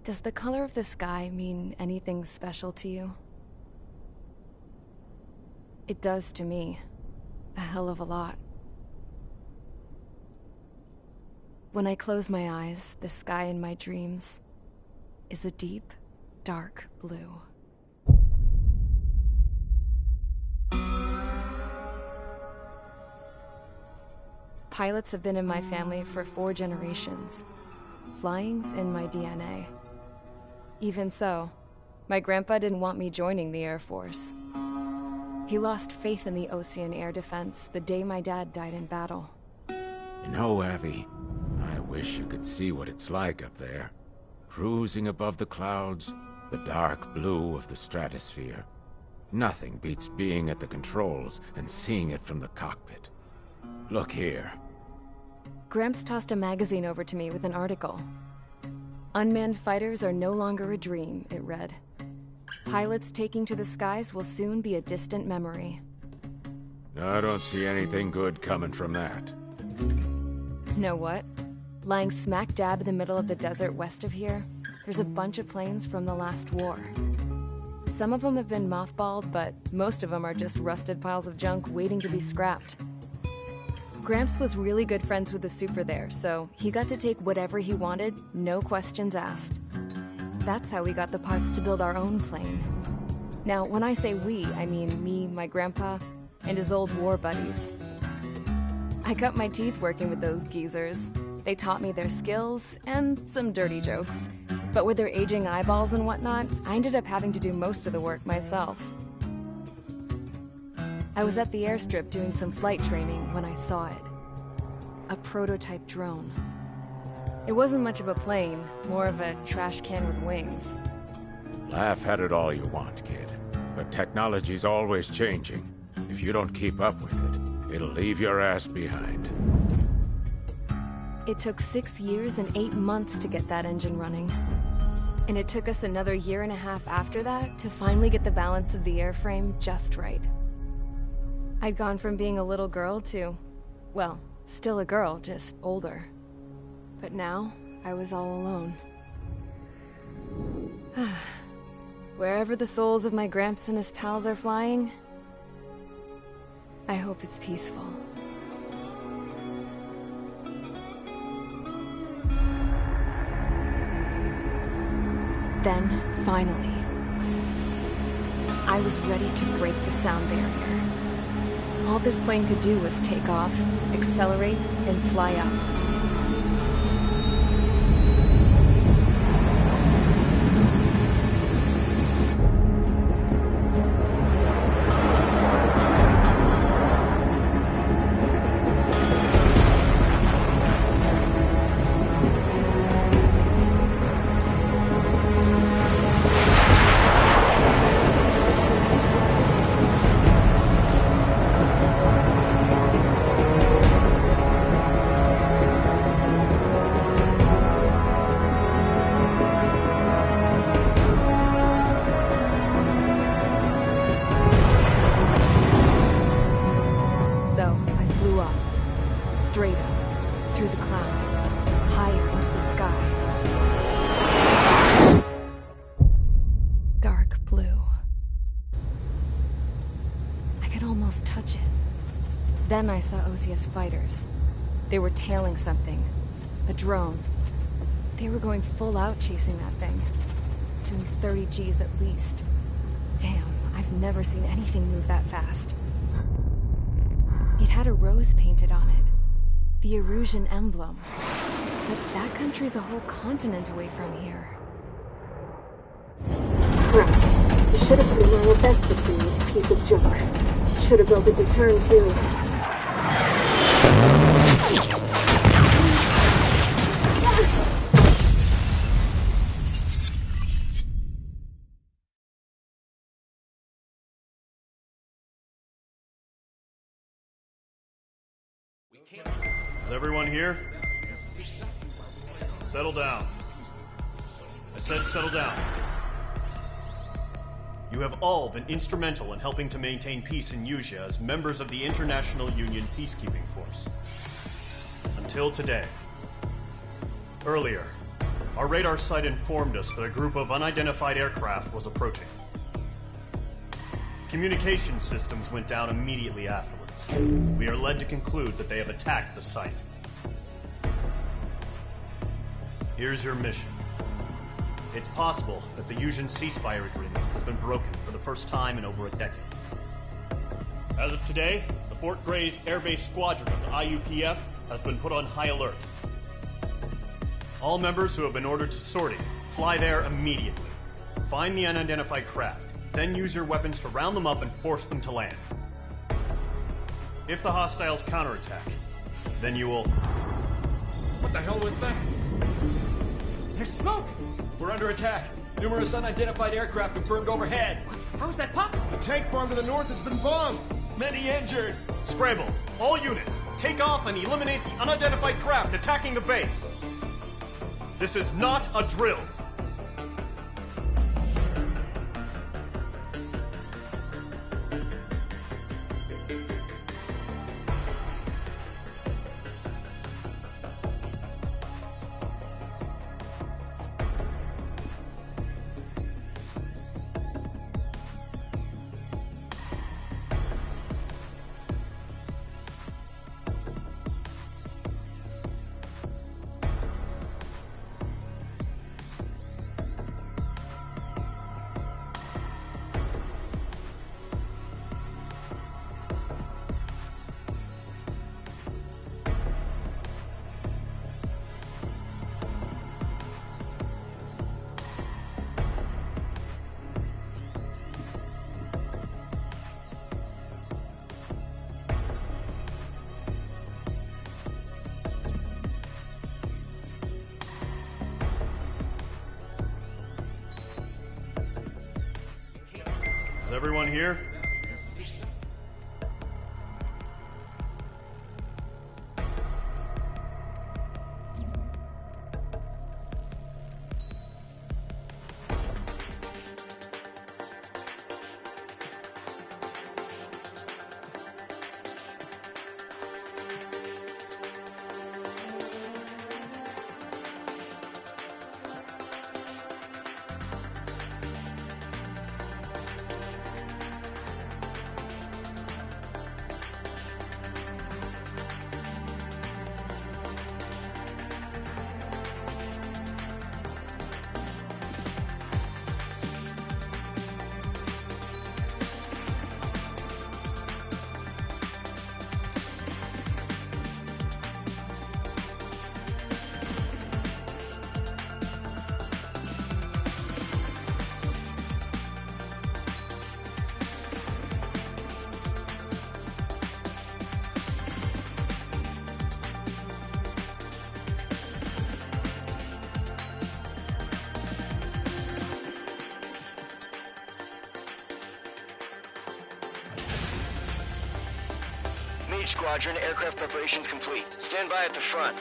Does the color of the sky mean anything special to you? It does to me. A hell of a lot. When I close my eyes, the sky in my dreams is a deep, dark blue. Pilots have been in my family for 4 generations. Flying's in my DNA. Even so, my grandpa didn't want me joining the Air Force. He lost faith in the Ocean Air Defense the day my dad died in battle. You know, Abby, I wish you could see what it's like up there. Cruising above the clouds, the dark blue of the stratosphere. Nothing beats being at the controls and seeing it from the cockpit. Look here. Gramps tossed a magazine over to me with an article. Unmanned fighters are no longer a dream, it read. Pilots taking to the skies will soon be a distant memory. I don't see anything good coming from that. Know what? Lying smack dab in the middle of the desert west of here, there's a bunch of planes from the last war. Some of them have been mothballed, but most of them are just rusted piles of junk waiting to be scrapped. Gramps was really good friends with the super there, so he got to take whatever he wanted, no questions asked. That's how we got the parts to build our own plane. Now, when I say we, I mean me, my grandpa, and his old war buddies. I cut my teeth working with those geezers. They taught me their skills, and some dirty jokes. But with their aging eyeballs and whatnot, I ended up having to do most of the work myself. I was at the airstrip doing some flight training when I saw it. A prototype drone. It wasn't much of a plane, more of a trash can with wings. Laugh at it all you want, kid. But technology's always changing. If you don't keep up with it, it'll leave your ass behind. It took 6 years and 8 months to get that engine running. And it took us another 1.5 years after that to finally get the balance of the airframe just right. I'd gone from being a little girl to, well, still a girl, just older. But now, I was all alone. Wherever the souls of my Gramps and his pals are flying, I hope it's peaceful. Then, finally, I was ready to break the sound barrier. All this plane could do was take off, accelerate, and fly up. Then I saw Osius fighters. They were tailing something. A drone. They were going full out chasing that thing. Doing 30 Gs at least. Damn, I've never seen anything move that fast. It had a rose painted on it. The Erusian emblem. But that country's a whole continent away from here. Right. You should have put in my best to see this piece of junk. Should have built it to turn too. Is everyone here? Settle down. I said settle down. You have all been instrumental in helping to maintain peace in Usea as members of the International Union Peacekeeping Force. Until today. Earlier, our radar site informed us that a group of unidentified aircraft was approaching. Communication systems went down immediately afterwards. We are led to conclude that they have attacked the site. Here's your mission. It's possible that the Usian ceasefire agreement has been broken for the first time in over a decade. As of today, the Fort Gray's Air Base Squadron of the IUPF has been put on high alert. All members who have been ordered to sortie, fly there immediately. Find the unidentified craft, then use your weapons to round them up and force them to land. If the hostiles counterattack, then you will... What the hell was that? There's smoke! We're under attack. Numerous unidentified aircraft confirmed overhead. What? How is that possible? The tank farm to the north has been bombed. Many injured. Scramble! All units, take off and eliminate the unidentified craft attacking the base. This is not a drill. Is everyone here? Squadron, aircraft preparations complete. Stand by at the front.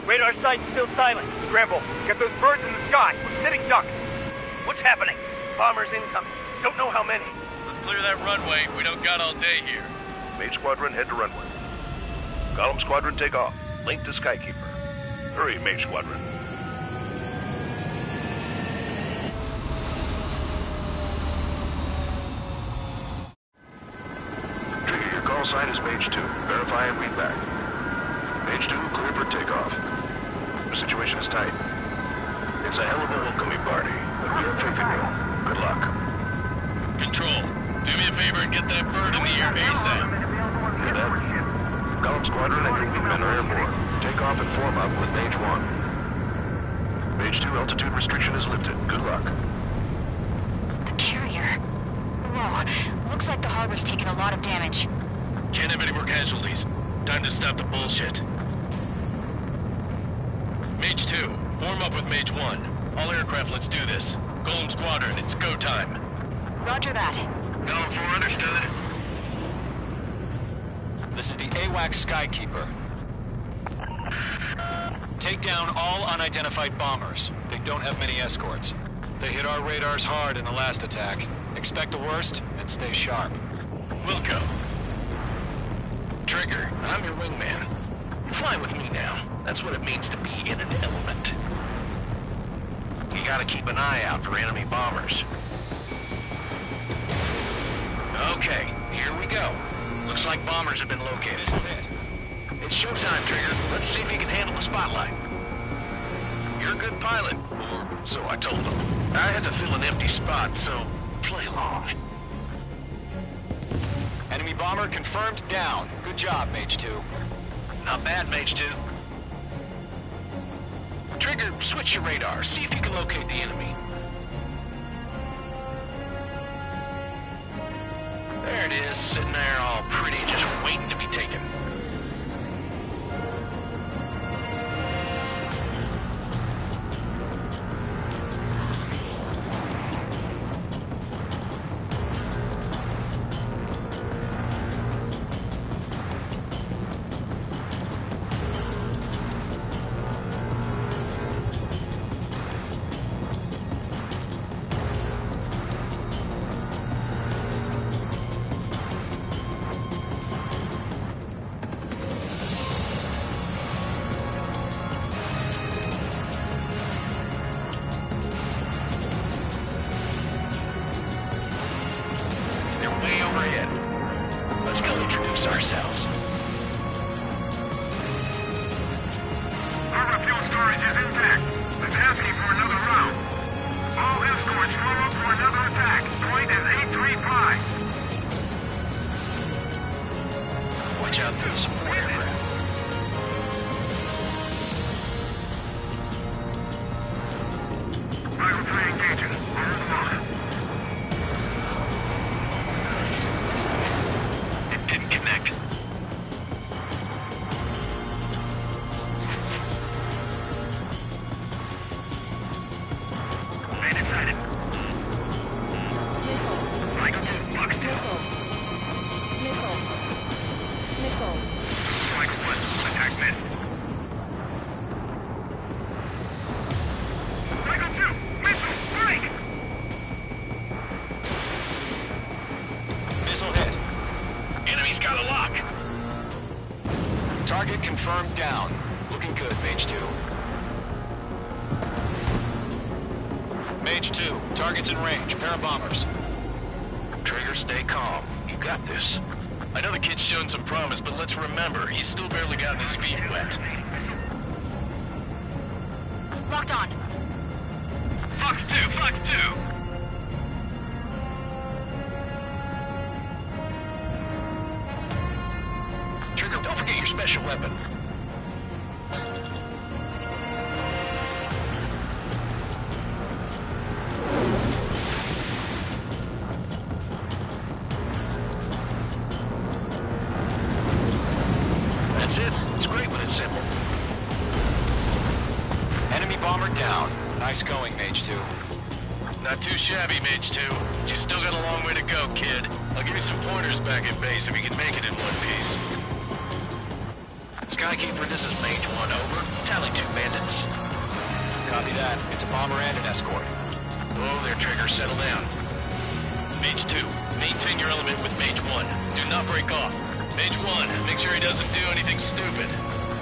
Radar site's still silent. Scramble. Get those birds in the sky. We're sitting ducks. What's happening? Bombers incoming. Don't know how many. clear that runway. We don't got all day here. Mage Squadron, head to runway. Column Squadron, take off. Link to Skykeeper. Hurry, Mage Squadron. Trigger, your call sign is Mage 2. Verify and read back. Mage 2, clear for takeoff. The situation is tight. It's a hell of a welcoming party, but we have faith in you. Good luck. Control, do me a favor and get that bird in the air ASAP. Hear that? Column Squadron and Creeping Men are airborne. Take off and form up with Mage 1. Mage 2, altitude restriction is lifted. Good luck. The carrier. Whoa, looks like the harbor's taken a lot of damage. Can't have any more casualties. Time to stop the bullshit. Mage 2, form up with Mage 1. All aircraft, let's do this. Golem Squadron, it's go time. Roger that. Column 4, understood. This is the AWAC Skykeeper. Take down all unidentified bombers. They don't have many escorts. They hit our radars hard in the last attack. Expect the worst and stay sharp. Wilco. Trigger, I'm your wingman. Fly with me now. That's what it means to be in an element. You gotta keep an eye out for enemy bombers. Okay, here we go. Looks like bombers have been located. It's showtime, Trigger. Let's see if you can handle the spotlight. You're a good pilot, or so I told them. I had to fill an empty spot, so play along. Enemy bomber confirmed down. Good job, Mage 2. Not bad, Mage 2. Trigger, switch your radar. See if you can locate the enemy. There it is, sitting there all pretty, just waiting to be taken. Ourselves. Our fuel storage is intact. Capacity for another round. All escorts form up for another attack. Point is 835. Watch out for the support aircraft. Rifle 3 engaging. On the mark. Connect. Main sighted. Michael 2, Fox 2. Nickel. Michael 1, attack missed. Michael 2, missile, break! Missile hit. Enemy's got a lock. Target confirmed down. Looking good, Mage 2. Mage 2, target's in range. Pair of bombers. Trigger, stay calm. You got this. I know the kid's shown some promise, but let's remember, he's still barely gotten his feet wet. Locked on. Fox 2, Fox 2. Trigger, don't forget your special weapon. That's it. It's great when it's simple. Enemy bomber down. Nice going, Mage 2. Not too shabby, Mage 2. You still got a long way to go, kid. I'll give you some pointers back at base if you can make it in one piece. Skykeeper, this is Mage 1, over. Tally 2 bandits. Copy that. It's a bomber and an escort. Whoa there, Trigger. Settle down. Mage 2, maintain your element with Mage 1. Do not break off. Mage 1, make sure he doesn't do anything stupid.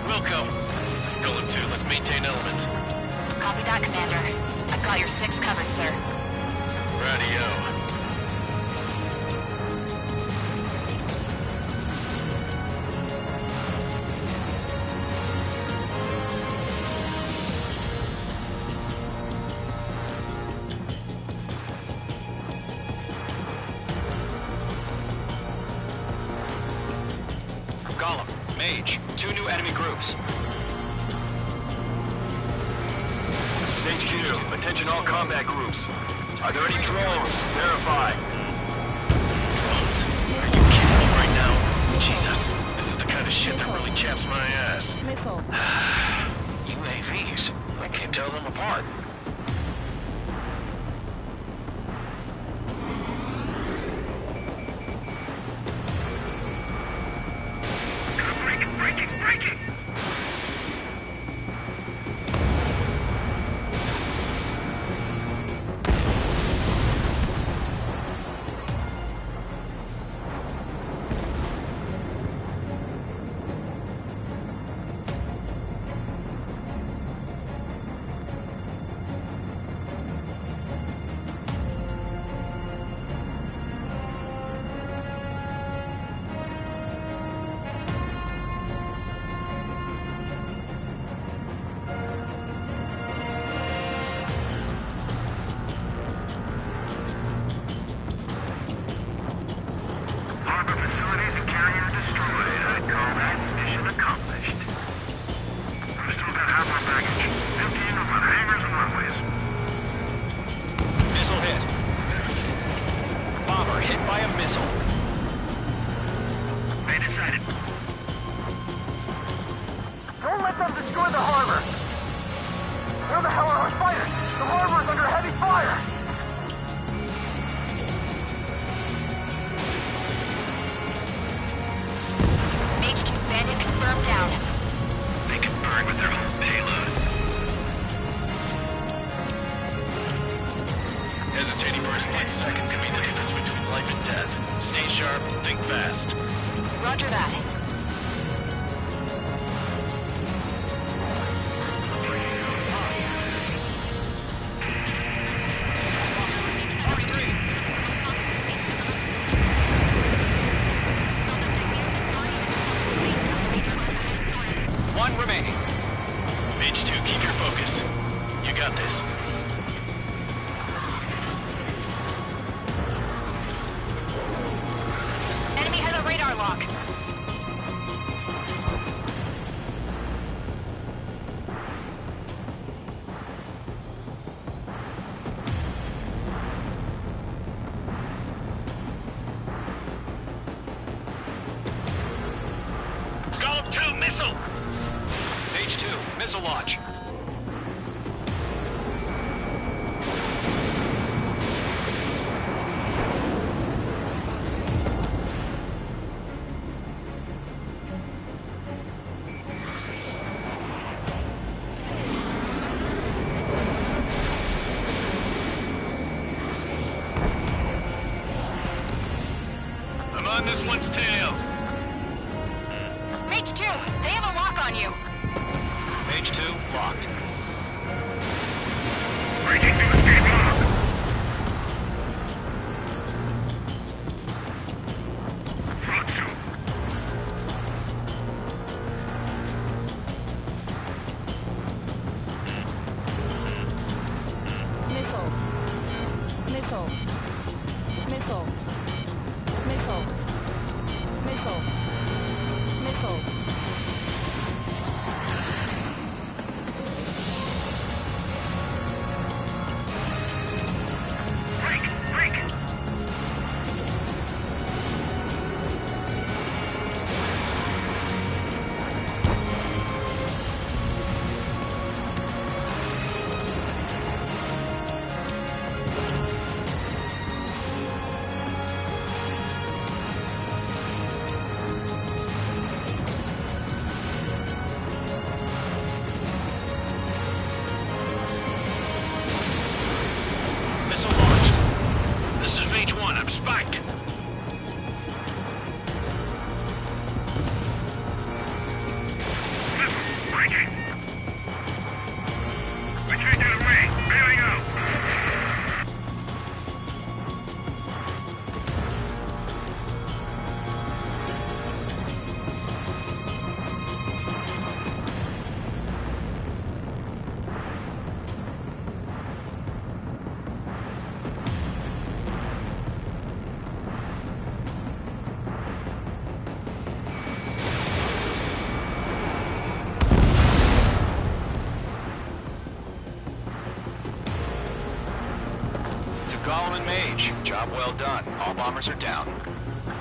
Wilco. Golem 2, let's maintain element. Copy that, Commander. I've got your 6 covered, sir. Radio. Golem, Mage, 2 new enemy groups. Stage 2, attention all combat groups. Are there any drones? Verify. Drones? Are you kidding me right now? Jesus, this is the kind of shit that really chaps my ass. UAVs? I can't tell them apart. Breaking! Harbor facilities and carrier destroyed. I'd call that mission accomplished. We've still got half our baggage. Emptying of our hangars and runways. Missile hit. Bomber hit by a missile. They decided. Don't let them destroy the harbor! Where the hell are our fighters? The harbor is under heavy fire! Mage 2's bandit confirmed down. They can burn with their own payload. Hesitating for a split second can be the difference between life and death. Stay sharp, think fast. Roger that. Fox 3. One remaining. Mage 2, keep your focus. You got this. Enemy has a radar lock. Golem 2, missile! Mage 2, missile launch. I'm on this one's tail. Mage 2, they have a lock on you. Mage 2, locked. Breaking to escape lock. Front 2. Gollum and Mage, job well done. All bombers are down.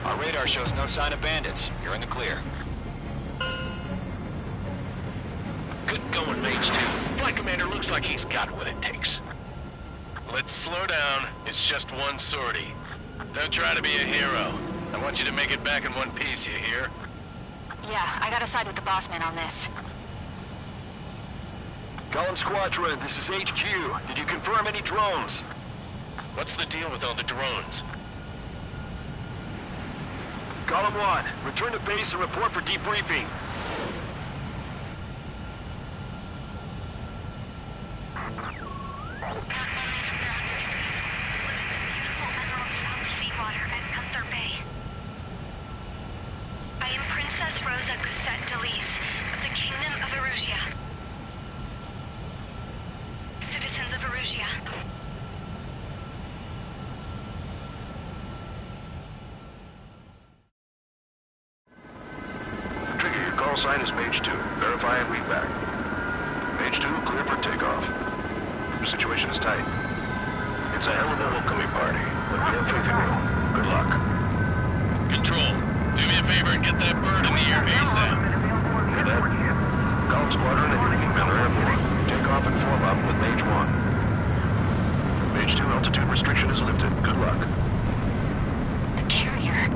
Our radar shows no sign of bandits. You're in the clear. Good going, Mage 2. Flight Commander looks like he's got what it takes. Let's slow down. It's just one sortie. Don't try to be a hero. I want you to make it back in one piece, you hear? Yeah, I gotta side with the boss man on this. Gollum Squadron, this is HQ. Did you confirm any drones? What's the deal with all the drones? Gollum 1, return to base and report for debriefing. I am Princess Rosa Cosette Delise of the Kingdom of Erusia. Citizens of Erusia. Trigger, your call sign is Mage 2. Verify and read back. Mage 2, clear for takeoff. The situation is tight. It's a hell of a welcoming party, but we have faith in you. Good luck. Control, do me a favor and get that bird in the air ASAP. Hear that? Gollum Squadron and your wingmen are airborne. Take off and form up with Mage 1. Mage 2, altitude restriction is lifted. Good luck. The carrier.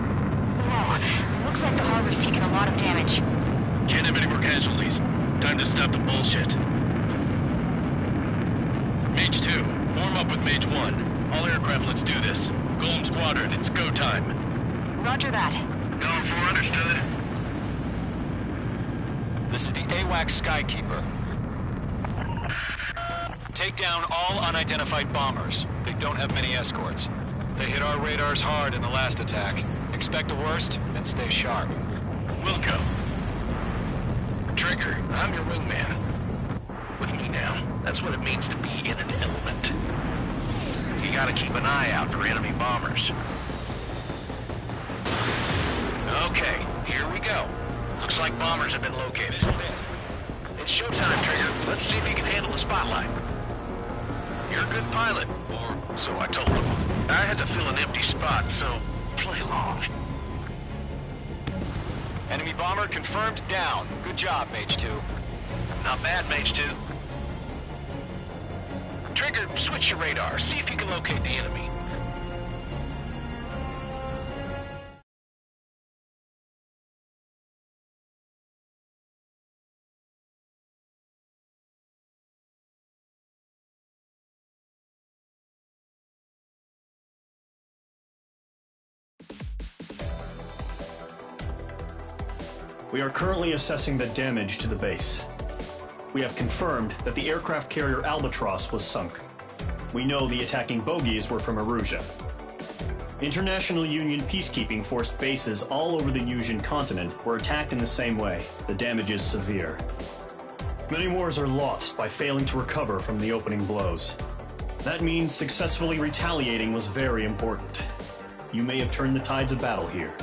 Whoa, looks like the harbor's taken a lot of damage. Can't have any more casualties. Time to stop the bullshit. Mage 2, form up with Mage 1. All aircraft, let's do this. Gollum Squadron, it's go time. Roger that. Going for understood. This is the AWACS Skykeeper. Take down all unidentified bombers. They don't have many escorts. They hit our radars hard in the last attack. Expect the worst and stay sharp. Wilco. Trigger, I'm your wingman. With me now. That's what it means to be in an element. You gotta keep an eye out for enemy bombers. Okay, here we go. Looks like bombers have been located. It's showtime, Trigger. Let's see if you can handle the spotlight. You're a good pilot, or so I told him. I had to fill an empty spot, so play along. Enemy bomber confirmed down. Good job, Mage 2. Not bad, Mage 2. Trigger, switch your radar. See if you can locate the enemy. We are currently assessing the damage to the base. We have confirmed that the aircraft carrier Albatross was sunk. We know the attacking bogies were from Erusia. International Union peacekeeping force bases all over the Yusian continent were attacked in the same way. The damage is severe. Many wars are lost by failing to recover from the opening blows. That means successfully retaliating was very important. You may have turned the tides of battle here.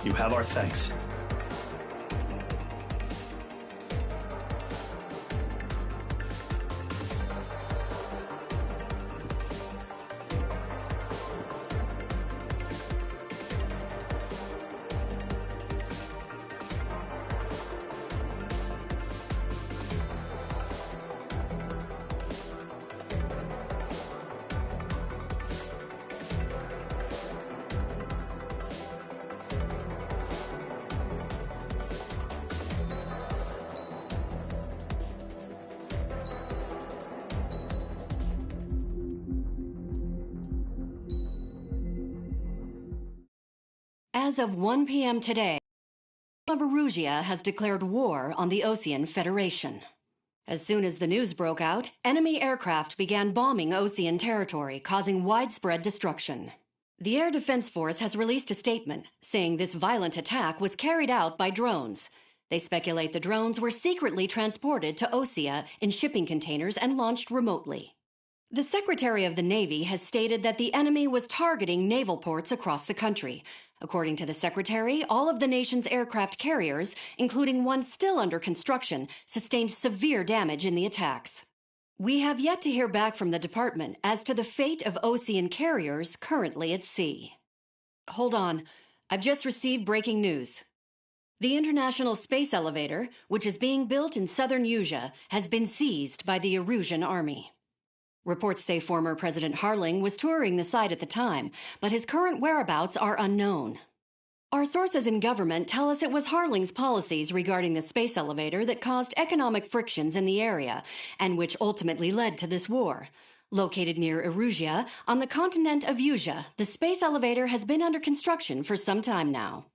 You have our thanks. As of 1 p.m. today, Erusia has declared war on the Osean Federation. As soon as the news broke out, enemy aircraft began bombing Osean territory, causing widespread destruction. The Air Defense Force has released a statement saying this violent attack was carried out by drones. They speculate the drones were secretly transported to Osea in shipping containers and launched remotely. The Secretary of the Navy has stated that the enemy was targeting naval ports across the country. According to the Secretary, all of the nation's aircraft carriers, including one still under construction, sustained severe damage in the attacks. We have yet to hear back from the department as to the fate of Ocean carriers currently at sea. Hold on. I've just received breaking news. The International Space Elevator, which is being built in southern Usea, has been seized by the Erusian Army. Reports say former President Harling was touring the site at the time, but his current whereabouts are unknown. Our sources in government tell us it was Harling's policies regarding the space elevator that caused economic frictions in the area, and which ultimately led to this war. Located near Erusia, on the continent of Usea, the space elevator has been under construction for some time now.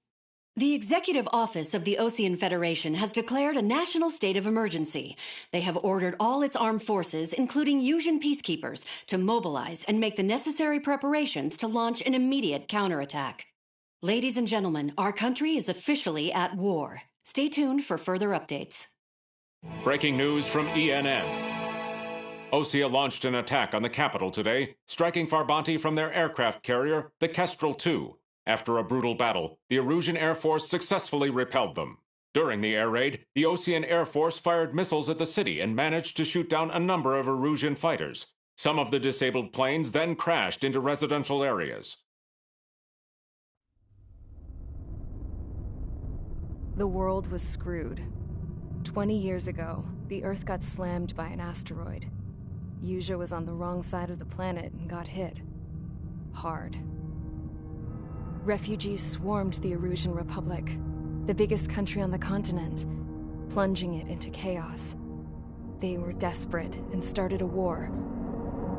The Executive Office of the Ocean Federation has declared a national state of emergency. They have ordered all its armed forces, including Usian peacekeepers, to mobilize and make the necessary preparations to launch an immediate counterattack. Ladies and gentlemen, our country is officially at war. Stay tuned for further updates. Breaking news from ENN. Osea launched an attack on the capital today, striking Farbanti from their aircraft carrier, the Kestrel II. After a brutal battle, the Erusian Air Force successfully repelled them. During the air raid, the Ocean Air Force fired missiles at the city and managed to shoot down a number of Erusian fighters. Some of the disabled planes then crashed into residential areas. The world was screwed. 20 years ago, the Earth got slammed by an asteroid. Usea was on the wrong side of the planet and got hit. Hard. Refugees swarmed the Erusian Republic, the biggest country on the continent, plunging it into chaos. They were desperate and started a war,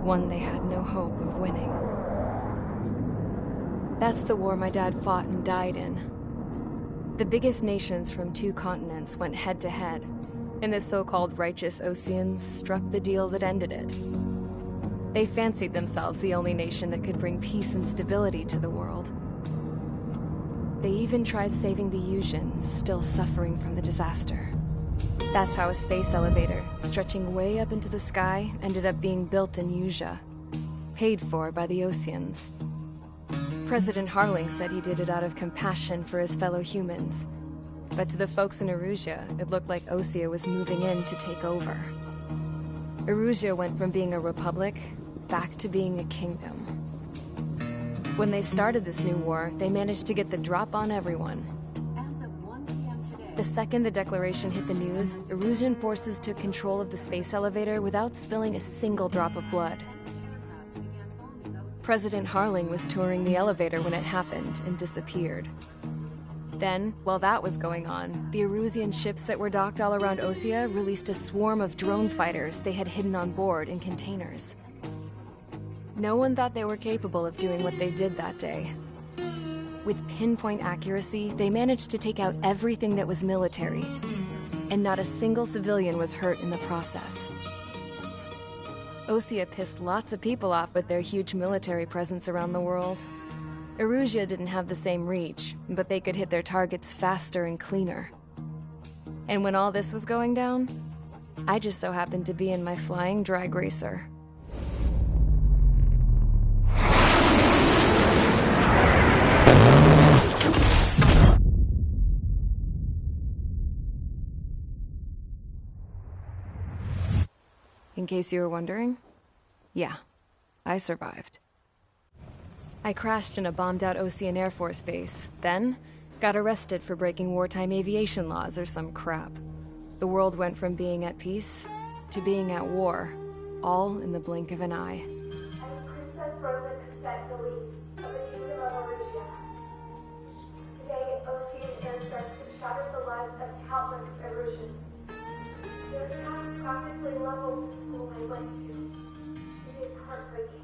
one they had no hope of winning. That's the war my dad fought and died in. The biggest nations from 2 continents went head-to-head, and the so-called righteous Oceans struck the deal that ended it. They fancied themselves the only nation that could bring peace and stability to the world. They even tried saving the Usians, still suffering from the disaster. That's how a space elevator, stretching way up into the sky, ended up being built in Usea, paid for by the Oceans. President Harling said he did it out of compassion for his fellow humans. But to the folks in Erusia, it looked like Osea was moving in to take over. Erusia went from being a republic back to being a kingdom. When they started this new war, they managed to get the drop on everyone. The second the declaration hit the news, Erusian forces took control of the space elevator without spilling a single drop of blood. President Harling was touring the elevator when it happened and disappeared. Then, while that was going on, the Erusian ships that were docked all around Osea released a swarm of drone fighters they had hidden on board in containers. No one thought they were capable of doing what they did that day. With pinpoint accuracy, they managed to take out everything that was military, and not a single civilian was hurt in the process. Osea pissed lots of people off with their huge military presence around the world. Erusia didn't have the same reach, but they could hit their targets faster and cleaner. And when all this was going down, I just so happened to be in my flying drag racer. In case you were wondering, yeah, I survived. I crashed in a bombed-out Ocean Air Force base, then got arrested for breaking wartime aviation laws or some crap. The world went from being at peace to being at war, all in the blink of an eye. Princess Rosa Delise of the Kingdom of Erusia. Today, Ocean airstrikes have shattered the lives of countless Erusians. Their attacks practically leveled the school I went to. It is heartbreaking.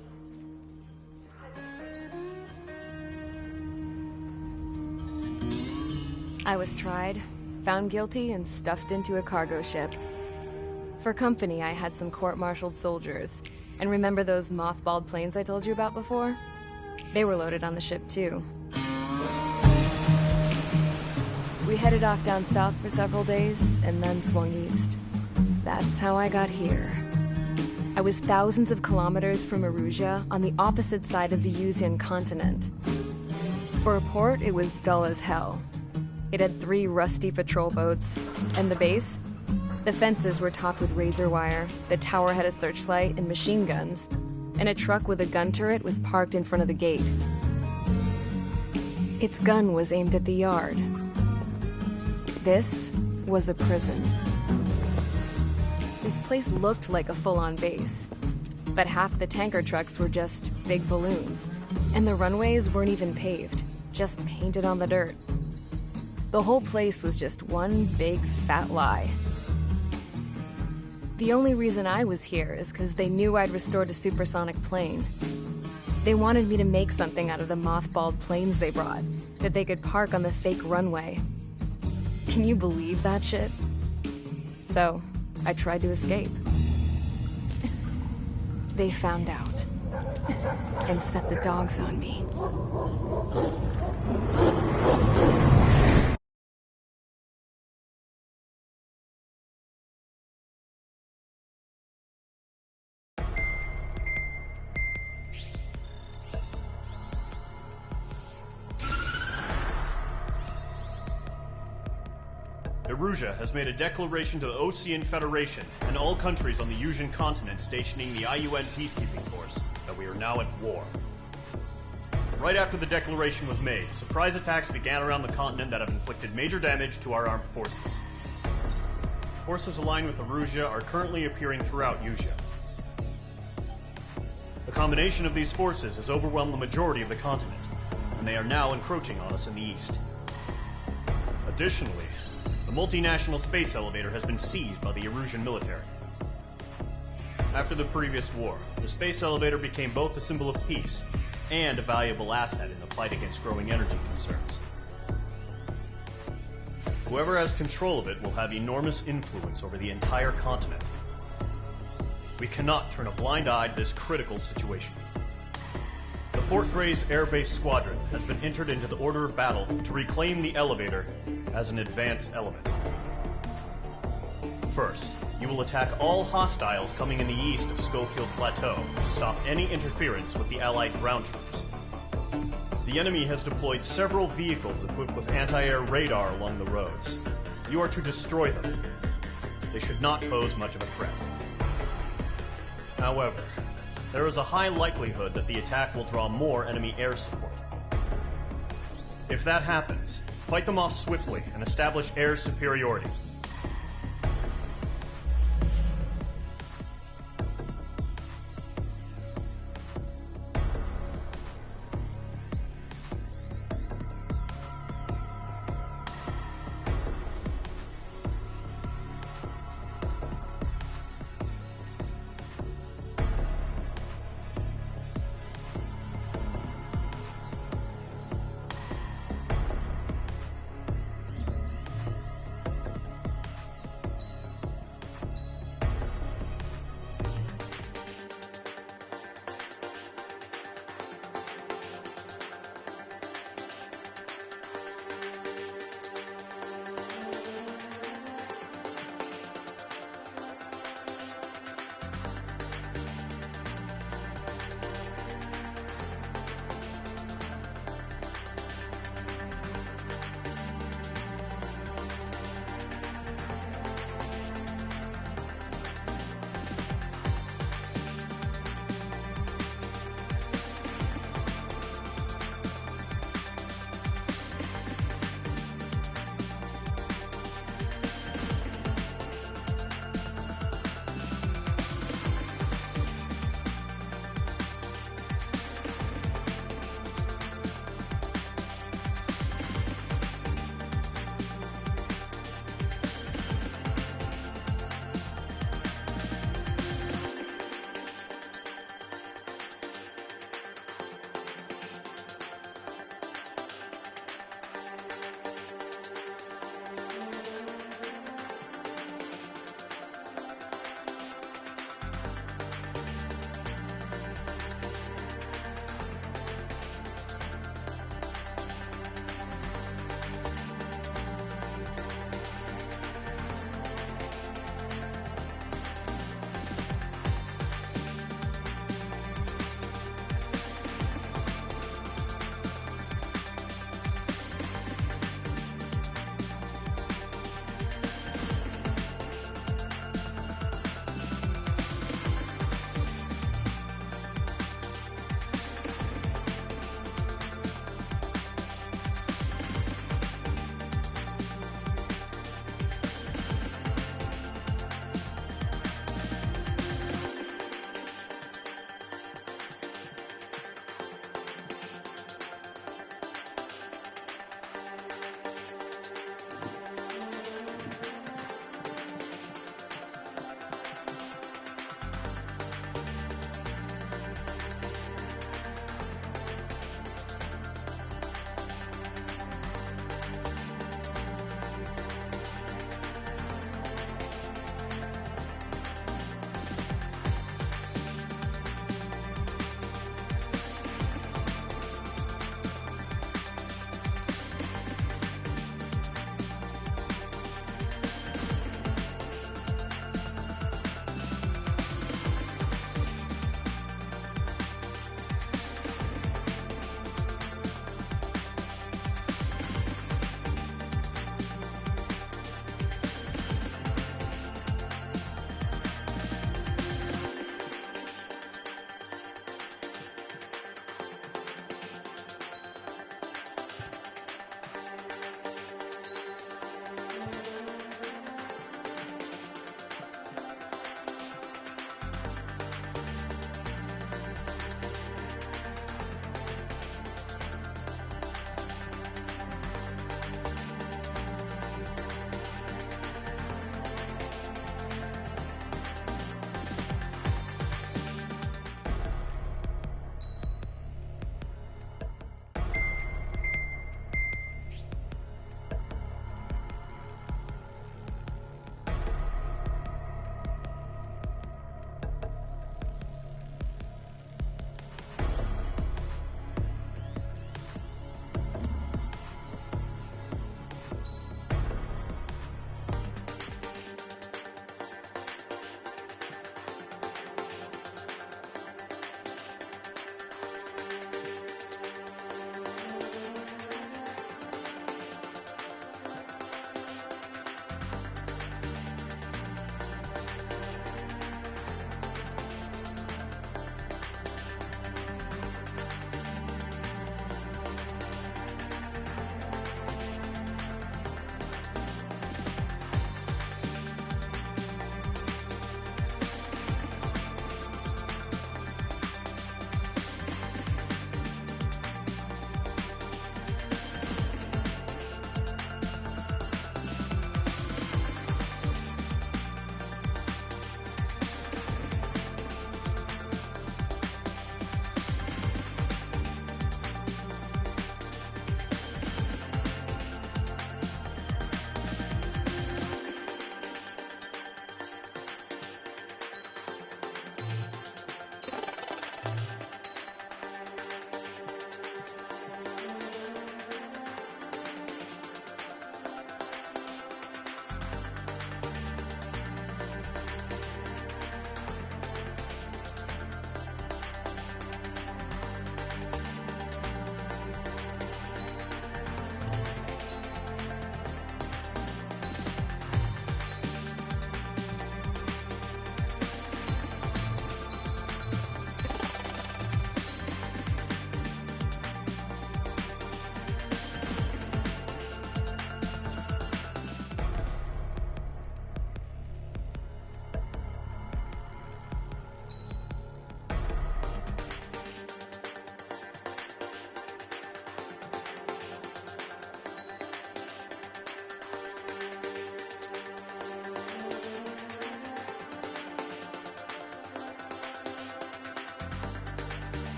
I was tried, found guilty, and stuffed into a cargo ship. For company, I had some court-martialed soldiers. And remember those mothballed planes I told you about before? They were loaded on the ship, too. We headed off down south for several days, and then swung east. That's how I got here. I was thousands of kilometers from Erusia, on the opposite side of the Usian continent. For a port, it was dull as hell. It had 3 rusty patrol boats, and the base? The fences were topped with razor wire, the tower had a searchlight and machine guns, and a truck with a gun turret was parked in front of the gate. Its gun was aimed at the yard. This was a prison. This place looked like a full-on base, but half the tanker trucks were just big balloons, and the runways weren't even paved, just painted on the dirt. The whole place was just one big fat lie. The only reason I was here is because they knew I'd restored a supersonic plane. They wanted me to make something out of the mothballed planes they brought, that they could park on the fake runway. Can you believe that shit? So, I tried to escape. They found out, and set the dogs on me. Erusia has made a declaration to the Ocean Federation and all countries on the Yusian continent stationing the IUN peacekeeping force that we are now at war. Right after the declaration was made, surprise attacks began around the continent that have inflicted major damage to our armed forces. Forces aligned with Erusia are currently appearing throughout Yusia. The combination of these forces has overwhelmed the majority of the continent, and they are now encroaching on us in the east. Additionally, the multinational space elevator has been seized by the Erusian military. After the previous war, the space elevator became both a symbol of peace and a valuable asset in the fight against growing energy concerns. Whoever has control of it will have enormous influence over the entire continent. We cannot turn a blind eye to this critical situation. The Fort Gray's Air Base Squadron has been entered into the order of battle to reclaim the elevator as an advance element. First, you will attack all hostiles coming in the east of Schofield Plateau to stop any interference with the Allied ground troops. The enemy has deployed several vehicles equipped with anti-air radar along the roads. You are to destroy them. They should not pose much of a threat. However, there is a high likelihood that the attack will draw more enemy air support. If that happens, fight them off swiftly and establish air superiority.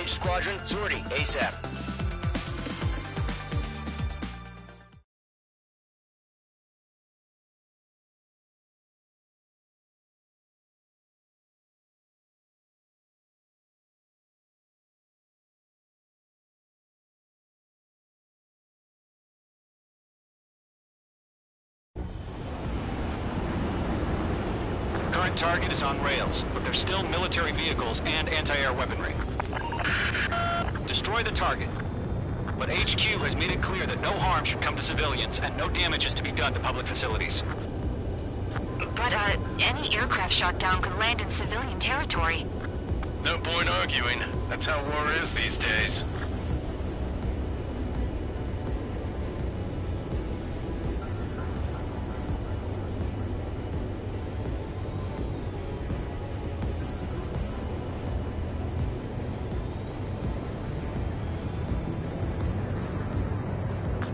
to squadron. Sortie, ASAP. Current target is on rails, but there's still military vehicles and anti-air weaponry. Destroy the target. But HQ has made it clear that no harm should come to civilians and no damage is to be done to public facilities. But, any aircraft shot down could land in civilian territory. No point arguing. That's how war is these days.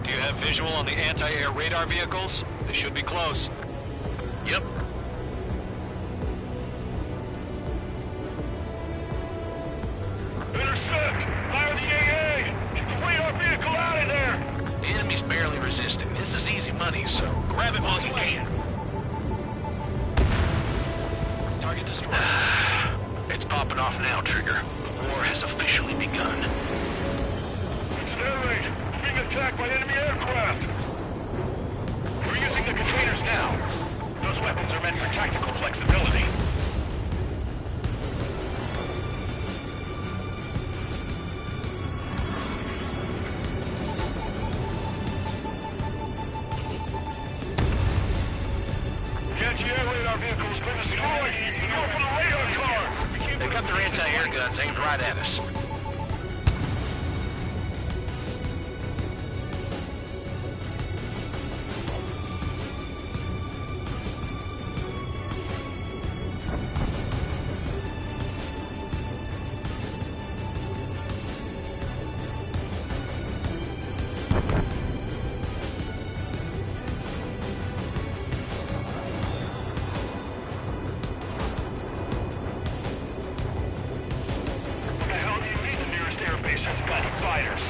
Do you have visual on the anti-air radar vehicles? They should be close. Yep. Intercept! Fire the AA! Get the radar vehicle out of there! The enemy's barely resisting. This is easy money, so grab it while you can. Target destroyed. It's popping off now, Trigger. The war has officially begun. It's an air raid. We're being attacked by enemy aircraft. We're using the containers now. Those weapons are meant for tactical flexibility. The anti-air radar vehicle's been destroyed. Go for the radar car. They got their anti-air guns aimed right at us. What the hell do you need? The nearest airbase has got fighters.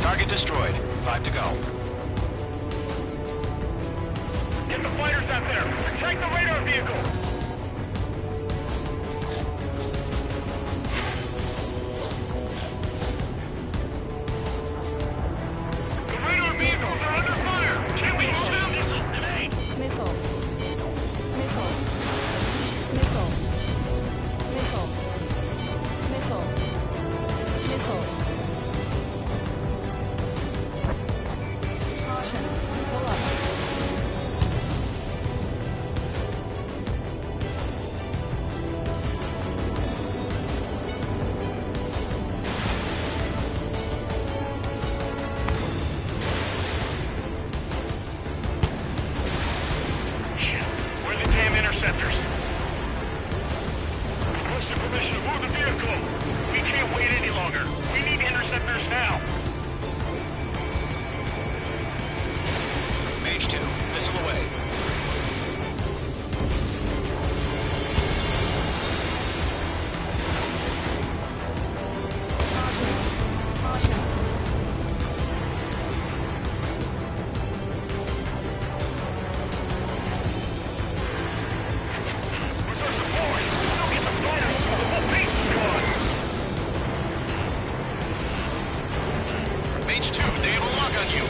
Target destroyed. 5 to go. Get the fighters out there! Protect the radar vehicle! The radar vehicles are under fire! Can't we move them? Missile. Missile. Missile. Missile. Missile. Missile. Caution. Pull up. Shit. Where are the damn interceptors? Requesting permission to move the vehicle. We can't wait any longer. We need interceptors now. Mage 2, missile away. Where's our support? Don't get the fighters. The whole base is gone. Mage 2, they have a lock on you.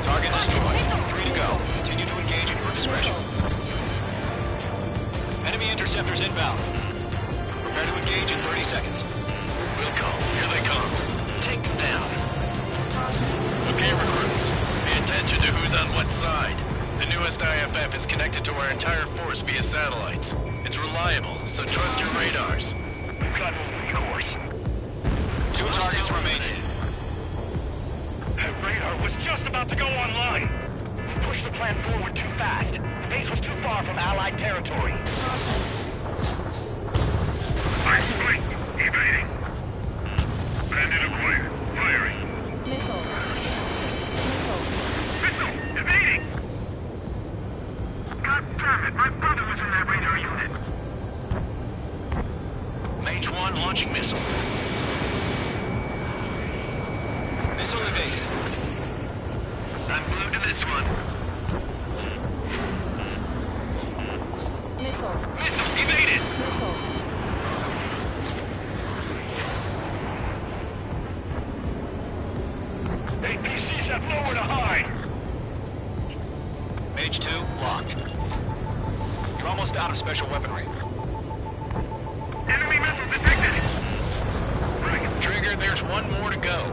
Target destroyed. 3 to go. Continue to engage at your discretion. Enemy interceptors inbound. Prepare to engage in 30 seconds. We'll call. Here they come. Take them down. Okay, recruits. Pay attention to who's on what side. The newest IFF is connected to our entire force via satellites. It's reliable, so trust your radars. We've got no recourse. 2 targets remaining. That radar was just about to go online. We pushed the plan forward too fast. off of Allied territory. Ice spike. Evading. Bandit acquired. Firing. Missile. Evading! God damn it, my brother was in that radar unit. Mage 1 launching missile. Missile evaded. I'm blue to this one. Missile evaded! APCs have nowhere to hide! Mage 2 locked. You're almost out of special weaponry. Enemy missile detected! Trigger, there's one more to go.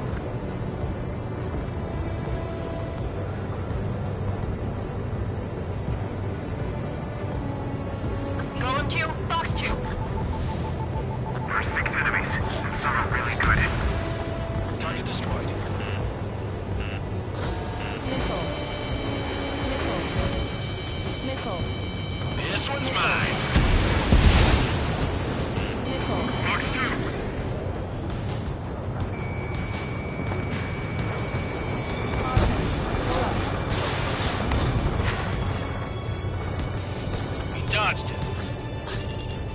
Golem 2, Fox 2. There are 6 enemies. Some are really good. Target destroyed. This one's mine. Fox 2. We dodged it.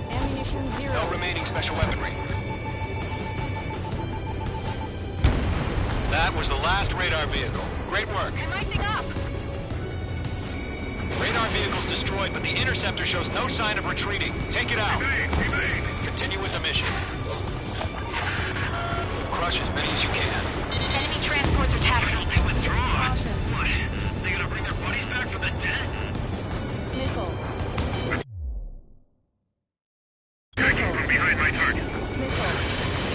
Ammunition 0. No remaining special weaponry. That was the last radar vehicle. Great work. I'm icing up. Radar vehicle's destroyed, but the interceptor shows no sign of retreating. Take it out. Evade. Continue with the mission. Crush as many as you can. Enemy transports are taxiing. They withdraw. What? They gonna bring their buddies back from the dead? Tagging from behind my target.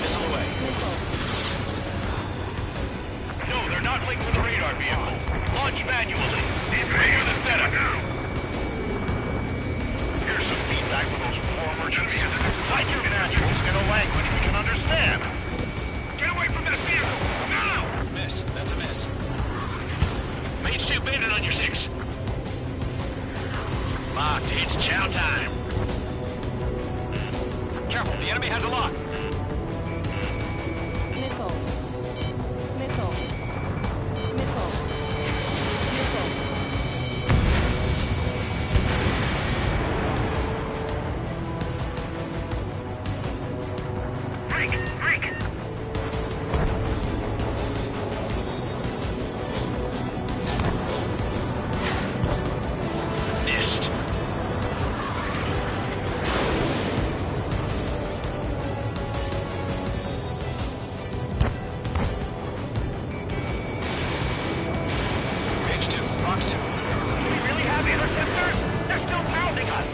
Missile away. No, they're not linked to the radar vehicle. Launch manually. Clear the setup now. Here's some feedback for those former enemies. I do naturals in a language we can understand. Get away from that vehicle, now! Miss. That's a miss. Mage 2 bandit on your 6. Locked. It's chow time. Careful, the enemy has a lock. Break! Break! Missed. Mage 2, Fox 2. Do we really have interceptors? They're still pounding us!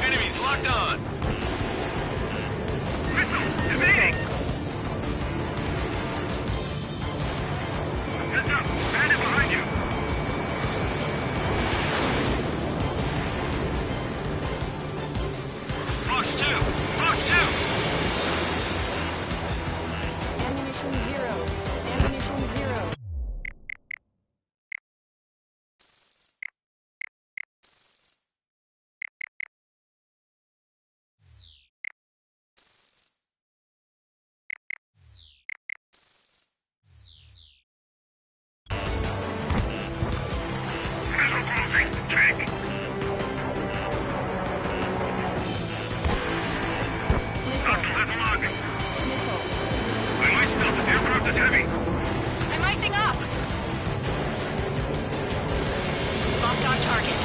Enemies locked on! Missile! Evading! Heads up! Bandit behind you! Fox 2! Fox 2! Ammunition 0. Ammunition 0. Missile closing! Tank! Not to let lock! I might still, the aircraft is heavy! I'm icing up. Locked on target.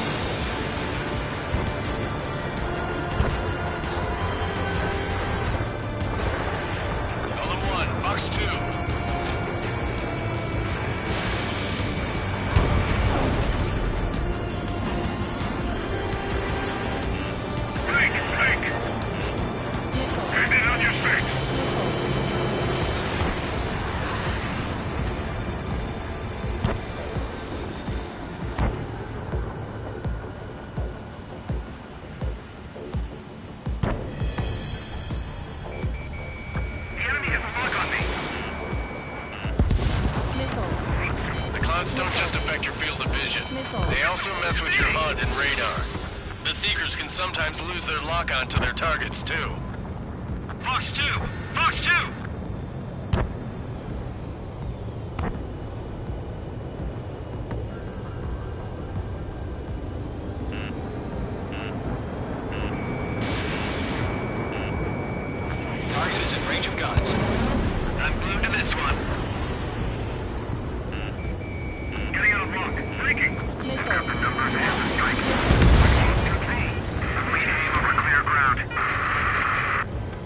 Golem 1, Fox 2. Break! Break! Bandit on your 6! pods don't just affect your field of vision. They also mess with your HUD and radar. The Seekers can sometimes lose their lock-on to their targets, too. Fox 2! Fox 2! Target is in range of guns. I'm glued to this one. Getting out of lock. Breaking. I've got the numbers and the strike. Control. I'm leading aim over clear ground.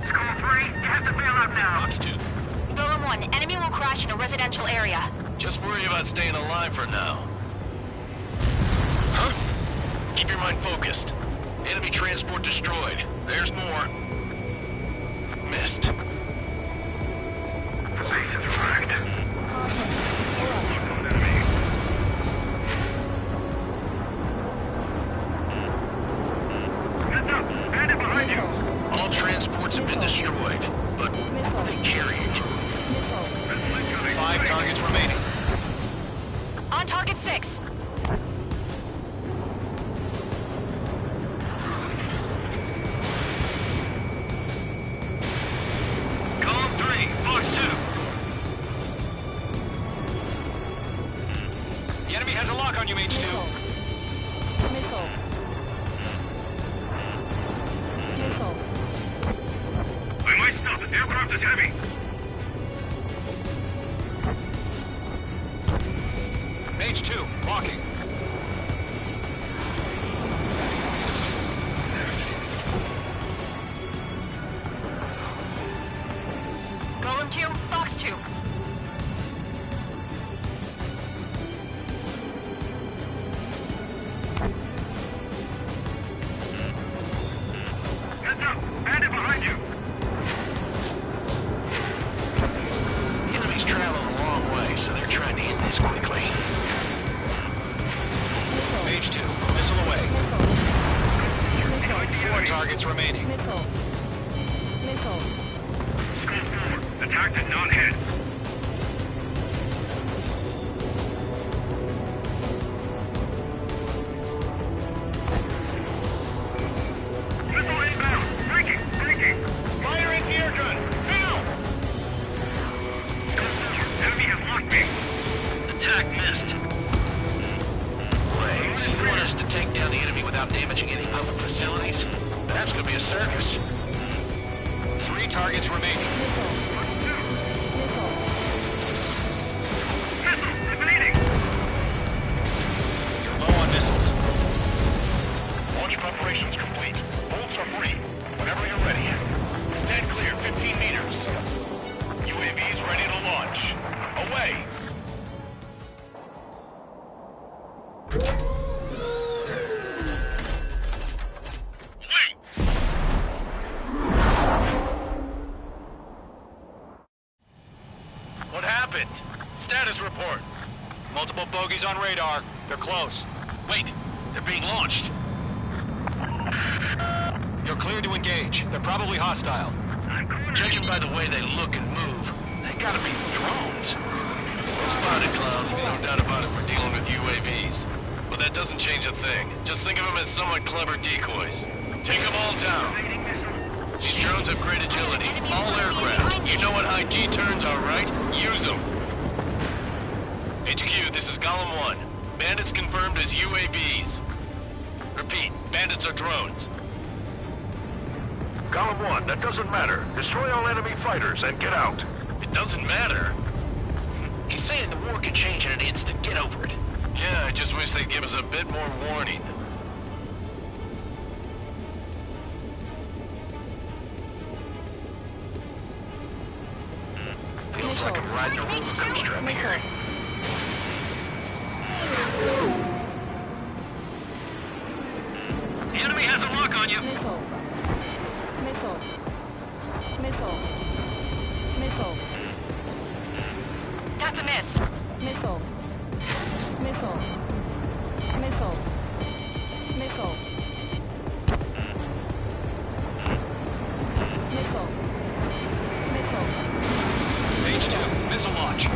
Skull 3, you have to bail out now. Fox 2. Golem 1, enemy will crash in a residential area. Just worry about staying alive for now. Huh? Keep your mind focused. Enemy transport destroyed. There's more. Missed. The base is fragged. Look on enemy. Heads up! Bandit behind you! All transports have been destroyed, but what were they carrying? 5 targets remaining. On target 6. Column 3, Fox 2. The enemy has a lock on you, H2. I might stop. Aircraft is heavy. H2, locking. Golem 2, Fox 2. Heads up! Bandit behind you! The enemy's traveling a long way, so they're trying to hit this quickly. H2, missile away. 4 targets remaining. Skull 4, attacked and non-hit. Missile inbound! Breaking! Breaking! Fire anti-air gun! Now! Skull 4, enemy has locked me. Attack missed. Wait, so you want us to take down the enemy without damaging any public facilities? That's gonna be a circus. 3 targets remaining. Missile! Evading! You're low on missiles. Launch preparations complete. Bolts are free. Whenever you're ready. Stand clear, 15 meters. UAVs ready to launch. Away! What happened? Status report. Multiple bogies on radar. They're close. Wait, they're being launched. You're cleared to engage. They're probably hostile. Judging by the way they look and move, they gotta be drones. Spotted, Cloud. No doubt about it, we're dealing with UAVs. But that doesn't change a thing. Just think of them as somewhat clever decoys. Take them all down. These drones have great agility. All aircraft. You know what high G turns are, right? Use them. HQ, this is Golem 1. Bandits confirmed as UAVs. Repeat, bandits are drones. Column 1, that doesn't matter. Destroy all enemy fighters and get out. It doesn't matter. He's saying the war can change in an instant. Get over it. Yeah, I just wish they'd give us a bit more warning. Feels like I'm riding a roller coaster up here. The enemy has a lock on you. That's a miss. H2, missile launch.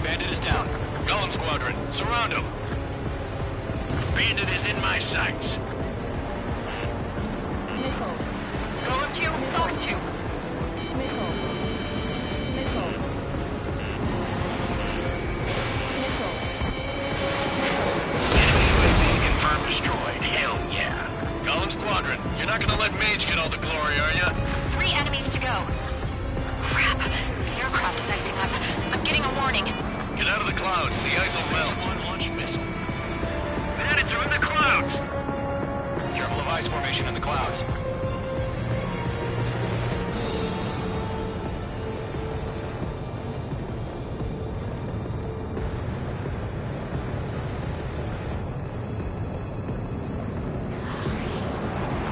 Bandit Get out of the clouds. The ice will melt. One launching missile. Bandits are in the clouds! Careful of ice formation in the clouds.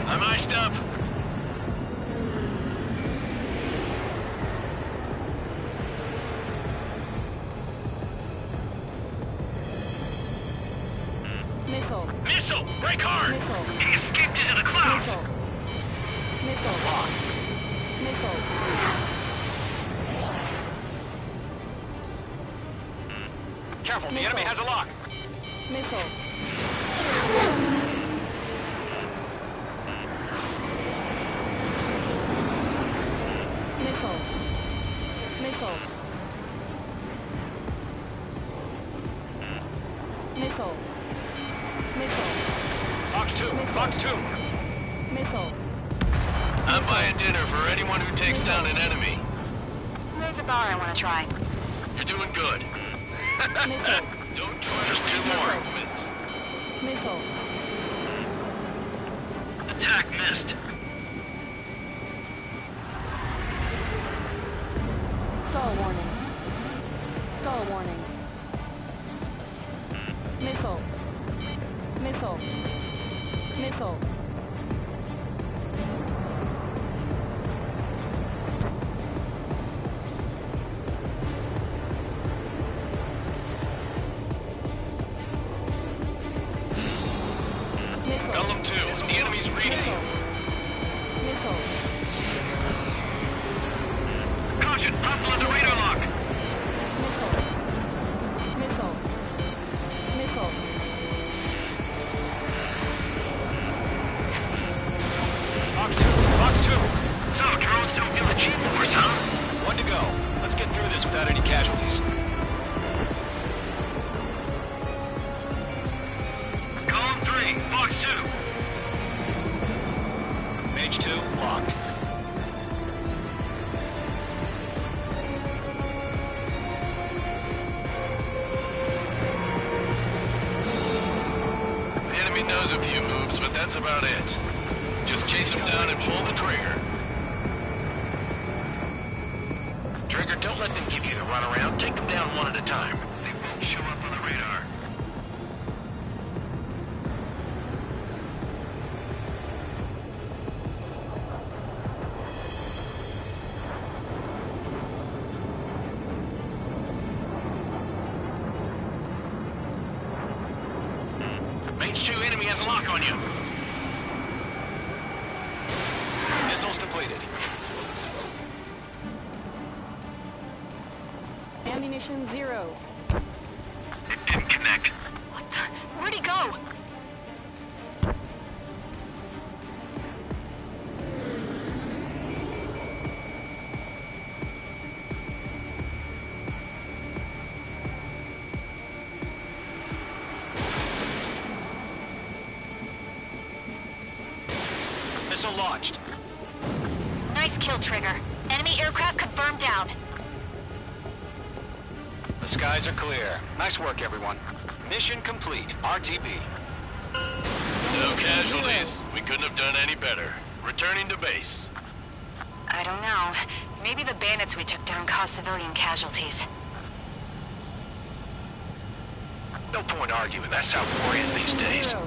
I'm iced up. Missile. Missile! Break hard! Missile. He escaped into the clouds! Missile. Missile. Locked. Missile. Careful, the enemy has a lock. Missile. Missile. Missile. Missile. Missile. Fox 2, Fox 2. Missile. I'm buying dinner for anyone who takes down an enemy. There's a bar I want to try. You're doing good. Missile. Don't try. Just 2 more Missile. increments. Missile. Attack missed. Stall warning. Stall warning. Missile. Missile. Missile. Missile. Golem 2, the enemy's reading you. Missile. Caution! Hostile has a radar lock! Missile. Missile. Missile. Fox 2, Fox 2. So, drones don't feel the G-force, huh? 1 to go. Let's get through this without any casualties. Column 3, Fox 2. Mage 2, locked. The enemy knows a few moves, but that's about it. Just chase him down and pull the trigger. Trigger, don't let them give you the runaround. Take them down one at a time. They won't show up on the radar. Mage 2, enemy has a lock on you. Missiles depleted. Ammunition 0. It didn't connect. What the? Where'd he go? Missile launched. Nice kill, Trigger. Enemy aircraft confirmed down. The skies are clear. Nice work, everyone. Mission complete. RTB. No casualties. We couldn't have done any better. Returning to base. I don't know. Maybe the bandits we took down caused civilian casualties. No point arguing. That's how war is these days. 0.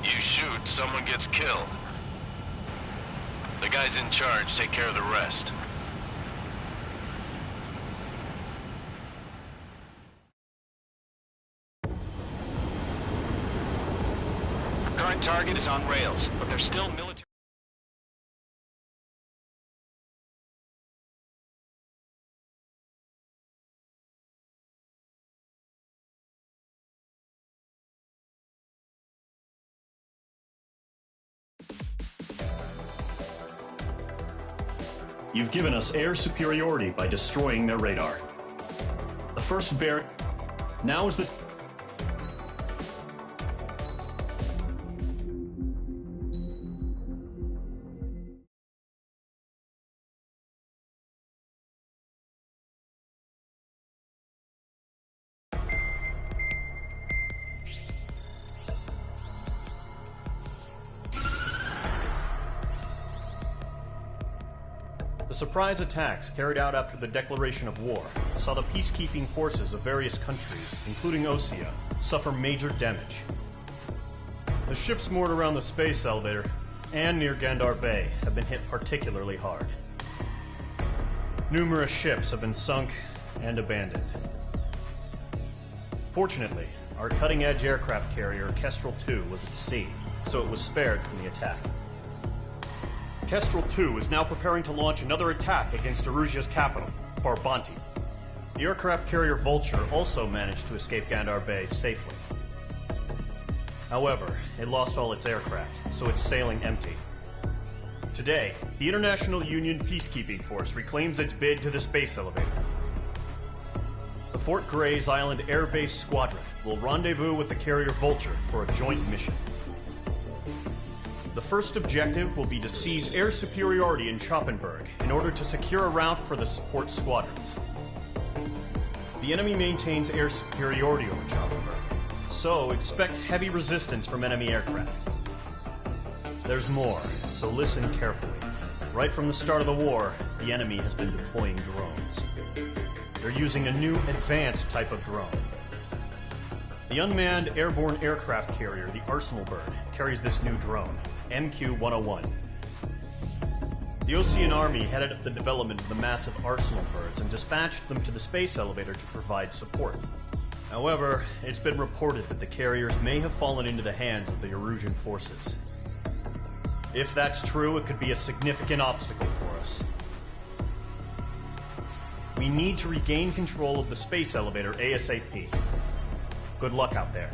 You shoot, someone gets killed. The guys in charge take care of the rest. Current target is on rails, but there's still military... You've given us air superiority by destroying their radar. The first bear... Now is the... The surprise attacks carried out after the declaration of war saw the peacekeeping forces of various countries, including Osea, suffer major damage. The ships moored around the space elevator and near Gandar Bay have been hit particularly hard. Numerous ships have been sunk and abandoned. Fortunately, our cutting-edge aircraft carrier Kestrel II was at sea, so it was spared from the attack. Kestrel II is now preparing to launch another attack against Erusia's capital, Farbanti. The aircraft carrier Vulture also managed to escape Gandar Bay safely. However, it lost all its aircraft, so it's sailing empty. Today, the International Union Peacekeeping Force reclaims its bid to the space elevator. The Fort Grays Island Air Base Squadron will rendezvous with the carrier Vulture for a joint mission. The first objective will be to seize air superiority in Schoppenberg in order to secure a route for the support squadrons. The enemy maintains air superiority over Schoppenberg, so expect heavy resistance from enemy aircraft. There's more, so listen carefully. Right from the start of the war, the enemy has been deploying drones. They're using a new advanced type of drone. The unmanned airborne aircraft carrier, the Arsenal Bird, carries this new drone, MQ-101. The Osean Army headed up the development of the massive Arsenal Birds and dispatched them to the space elevator to provide support. However, it's been reported that the carriers may have fallen into the hands of the Erusian forces. If that's true, it could be a significant obstacle for us. We need to regain control of the space elevator ASAP. Good luck out there.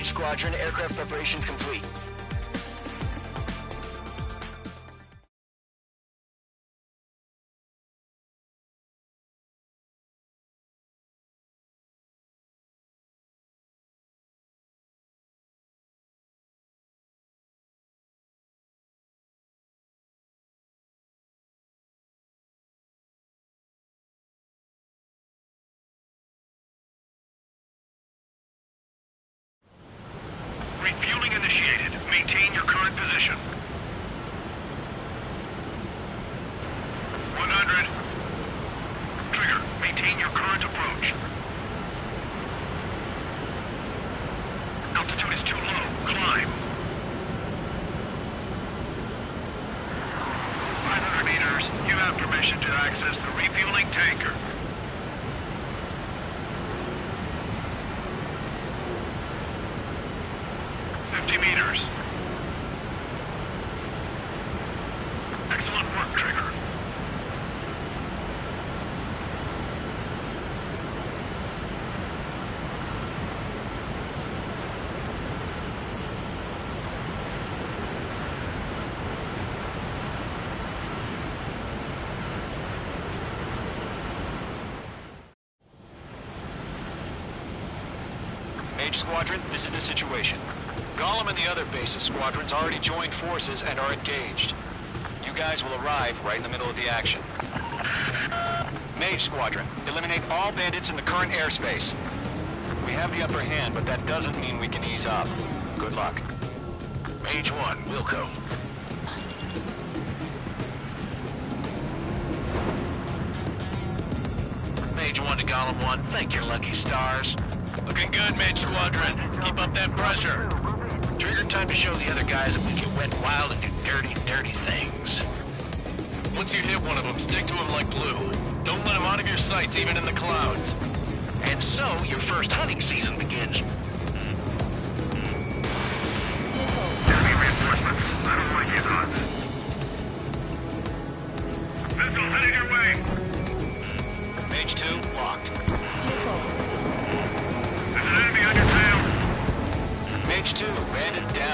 Mage Squadron, aircraft preparations complete. Refueling initiated. Maintain your current position. 100. Trigger, maintain your current approach. Altitude is too low. Climb. 500 meters. You have permission to access the refueling tanker. 50 meters. Excellent work, Trigger. Mage Squadron, this is the situation. Gollum and the other base's squadrons already joined forces and are engaged. You guys will arrive right in the middle of the action. Mage Squadron, eliminate all bandits in the current airspace. We have the upper hand, but that doesn't mean we can ease up. Good luck. Mage 1, Wilco. Mage 1 to Gollum 1, thank your lucky stars. Looking good, Mage Squadron. Keep up that pressure. Trigger, time to show the other guys that we can wet wild and do dirty, dirty things. Once you hit one of them, stick to him like glue. Don't let him out of your sights, even in the clouds. And so, your first hunting season begins. Enemy reinforcements. I don't like his odds. Missiles headed your way. Mage 2, locked. There's an enemy on your tail. Mage 2, bandit down.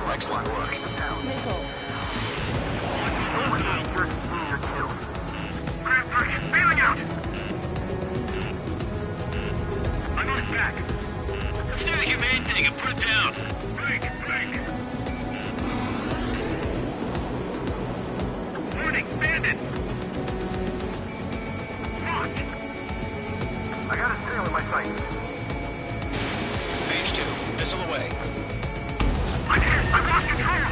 Excellent work. Grand 3, bailing out. I'm on his back. Let's do the humane thing and put it down. Blink. Warning, bandit. Locked. I got a tail in my sights. Mage 2, missile away. I'm hit! I've lost control!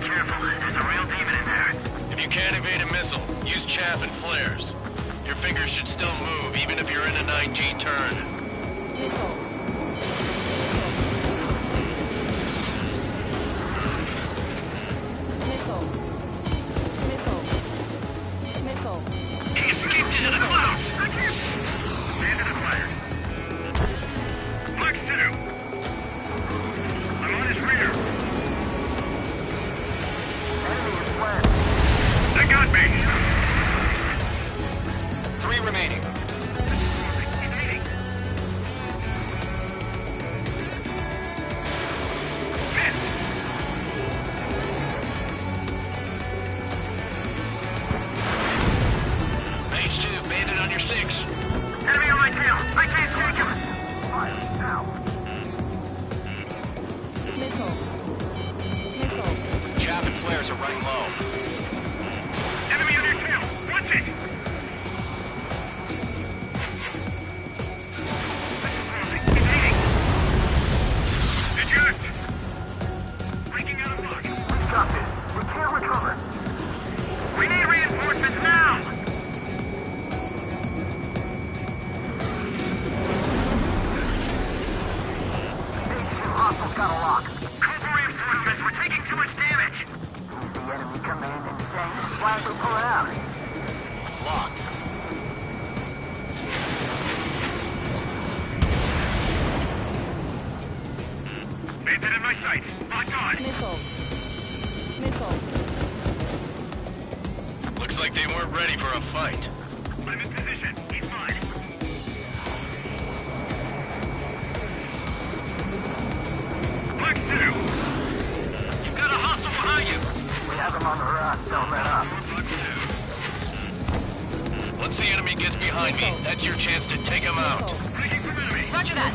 Careful, there's a real demon in there. If you can't evade a missile, use chaff and flares. Your fingers should still move, even if you're in a 9G turn. He escaped into the clouds! Bandit acquired. Mark 2. I'm on his rear. Enemy is fled. They got me! 3 remaining. Evading. Mage 2, bandit on your 6. Enemy on my tail! I can't take him! Fire now! Chaff and flares are running low. Enemy on your tail! Watch it! Evading! Eject! Breaking out of luck! We got this. We can't recover. We need reinforcements now! Hostiles got a lock. Call for reinforcements. We're taking too much damage. The enemy come in and quietly pull it out. Locked. Bandit in my sights. Locked on. Looks like they weren't ready for a fight. I'm in position. He's mine. Don't let up. Once the enemy gets behind me, that's your chance to take him out. Roger that.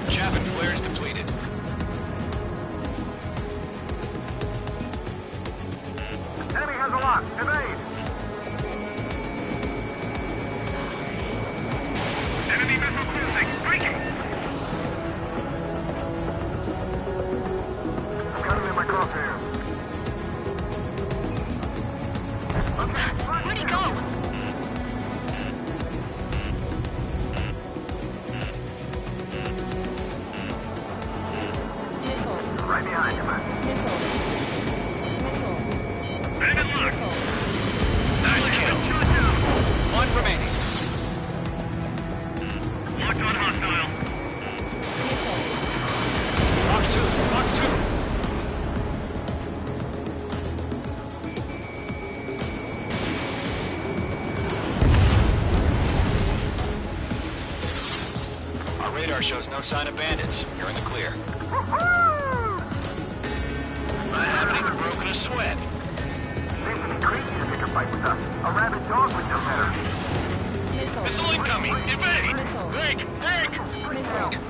Chaff and flares depleted. Enemy has a lock. Evade. Enemy missile cruising. Breaking. I'm cutting in my crosshairs. Where'd he go? Right behind you, man. Enemy lock. Nice kill. One remaining. Locked on hostile. Fox 2, Fox 2. Our radar shows no sign of bandits. You're in the clear. I haven't even broken a sweat. Seems to be crazy to pick a fight with us. A rabid dog would know better. Missile incoming! Evade! Break! Break!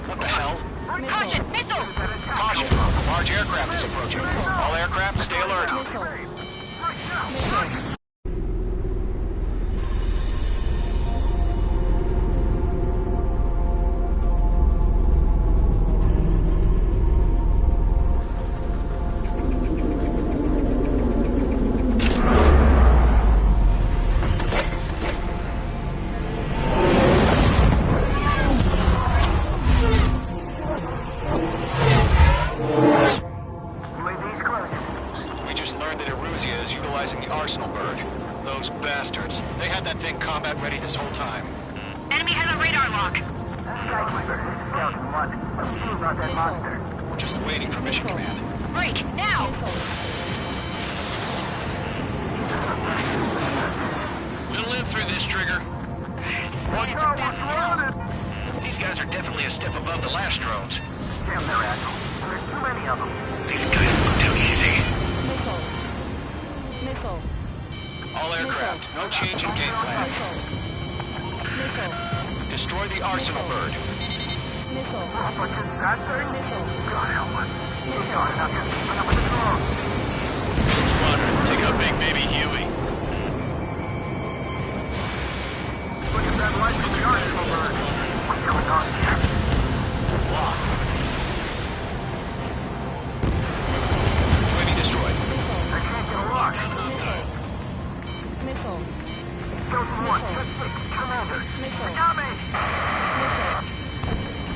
What the hell? Caution! Missile! Caution! Large aircraft is approaching. All aircraft, stay alert. UAV's close. We just learned that Eruzia is utilizing the Arsenal bird. Those bastards. They had that thing combat ready this whole time. Enemy has a radar lock. Skyscraper. Skeleton 1. Who's not that monster? We're just waiting for mission command. Break! Now! We'll live through this, Trigger. It's a fast cell. These guys are definitely a step above the last drones. Damn, they're agile. There's too many of them. These guys look too easy. All aircraft, no change in game plan. Destroy the Arsenal bird. What's this, that thing? God help us. He's got enough to keep up with the dog. Squadron, take out Big Baby Huey. Look at that light from the Arsenal bird. What's going on here? Locked. UAV destroyed. I can't get a lock. Skeleton 1, just Commander. Got me!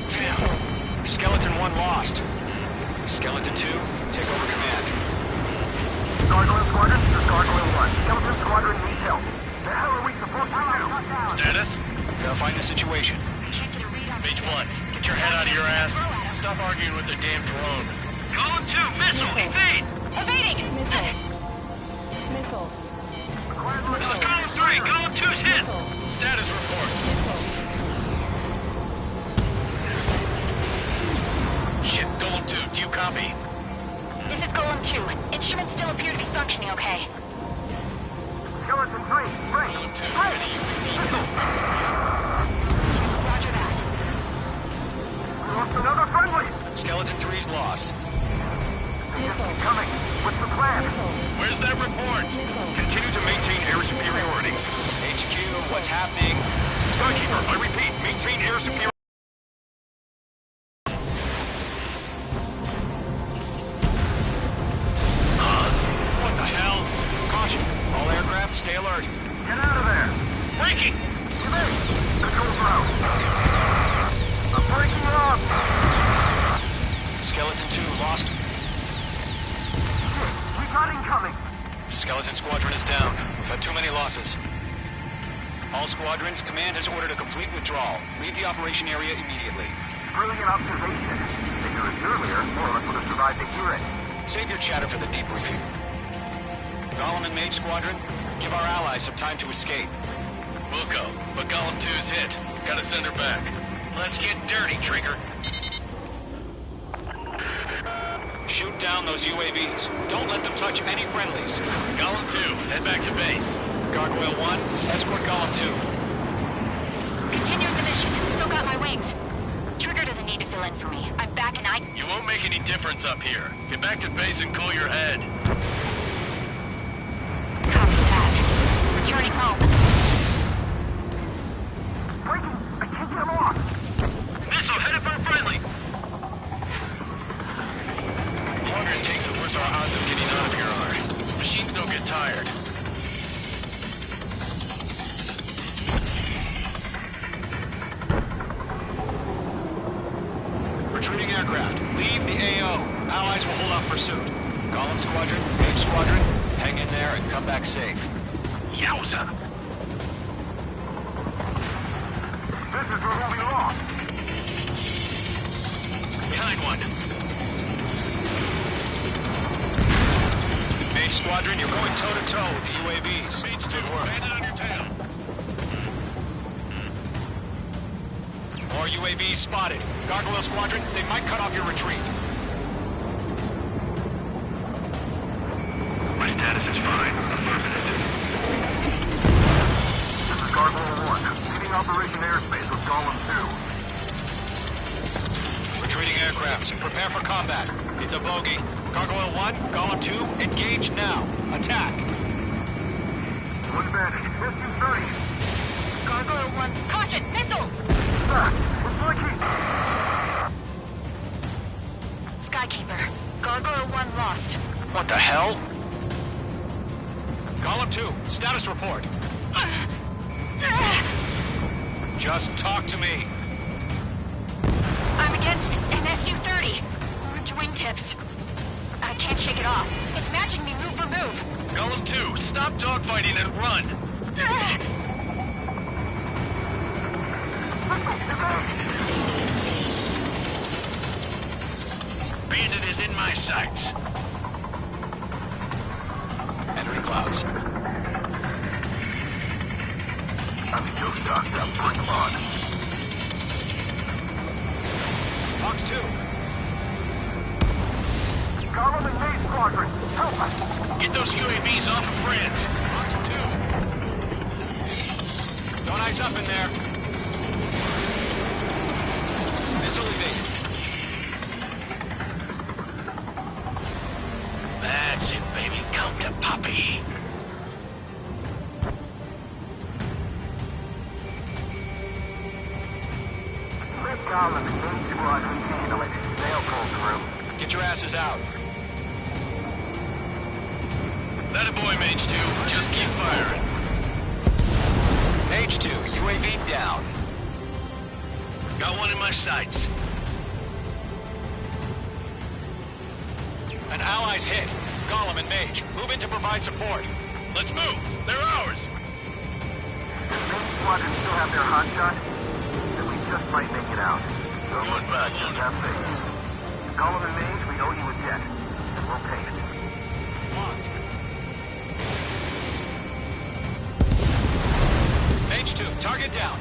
Damn. Skeleton 1 lost. Skeleton 2, take over command. Gargoyle Squadron, this is Gargoyle 1. Skeleton Squadron needs help. The hell are we supposed to do? Status? Verifying the situation. Mage 1, get your head out of your ass. Stop arguing with the damn drone. Column 2, missile, evade! Evading! This is Column 3, Column 2's hit! Status report. Shit, Golem 2, do you copy? This is Golem 2. Instruments still appear to be functioning okay. Skeleton 3, break! Golem 2, ready, Missile! Roger that. We lost another friendly! Skeleton 3's lost. Keep coming. What's the plan? Where's that report? Continue to maintain air superiority. HQ, what's happening? Skykeeper, I repeat, maintain air superiority. What the hell? Caution. All aircraft, stay alert. Get out of there! Breaking! Evade! Control ground. I'm breaking off! Skeleton 2 lost. Shit, we got incoming! Skeleton Squadron is down. We've had too many losses. All squadrons, command has ordered a complete withdrawal. Leave the operation area immediately. Brilliant observation. If it was earlier, more of us would have survived to hear it. Save your chatter for the debriefing. Golem and Mage Squadron, give our allies some time to escape. We'll go, but Golem 2's hit. Gotta send her back. Let's get dirty, Trigger. Shoot down those UAVs. Don't let them touch any friendlies. Golem 2, head back to base. Gargoyle 1, escort Golem 2. Continuing the mission. Still got my wings. Trigger doesn't need to fill in for me. I'm back and You won't make any difference up here. Get back to base and cool your head. Copy that. Returning home. Breaking! I can't get him off! Missile headed for a friendly. The longer it takes, the worse our odds of getting out of here are. Machines don't get tired. Retreating aircraft. Leave the AO. Allies will hold off pursuit. Golem Squadron, Mage Squadron, hang in there and come back safe. Yowza! This is where we lost. Behind one. Mage Squadron, you're going toe-to-toe with the UAVs. Good work. Bandit on your tail. More UAVs spotted. Gargoyle Squadron, they might cut off your retreat. My status is fine. Affirmative. This is Gargoyle 1. Leading Operation Airspace with Golem 2. Retreating aircrafts, prepare for combat. It's a bogey. Gargoyle 1, Golem 2, engage now. Attack. One advantage. SU-30. Gargoyle 1. Caution! Missile! Skykeeper. Gargoyle 1 lost. What the hell? Golem 2, status report. Just talk to me. I'm against an SU-30. Orange wingtips. I can't shake it off. It's matching me move for move. Golem 2, stop dogfighting and run. Bandit is in my sights. Entering clouds. I'm still stocked up. Bring him on. Fox 2. Golem and Mage Squadron, help us! Get those UAVs off of France. Fox 2. Don't ice up in there. Missile evaded. That's it, baby. Come to Poppy. Let Golem and Mage Squadron handle it. They'll pull through. Get your asses out. That a boy, Mage 2. Just keep firing. Mage 2, UAV down. Got one in my sights. An ally's hit. Golem and Mage, move in to provide support. Let's move. They're ours. Does Mage Squadron still have their hot shot? Then we just might make it out. So Going back, just have faith. Golem and Mage, we owe you a debt. And we'll pay it. Locked. Mage 2, target down.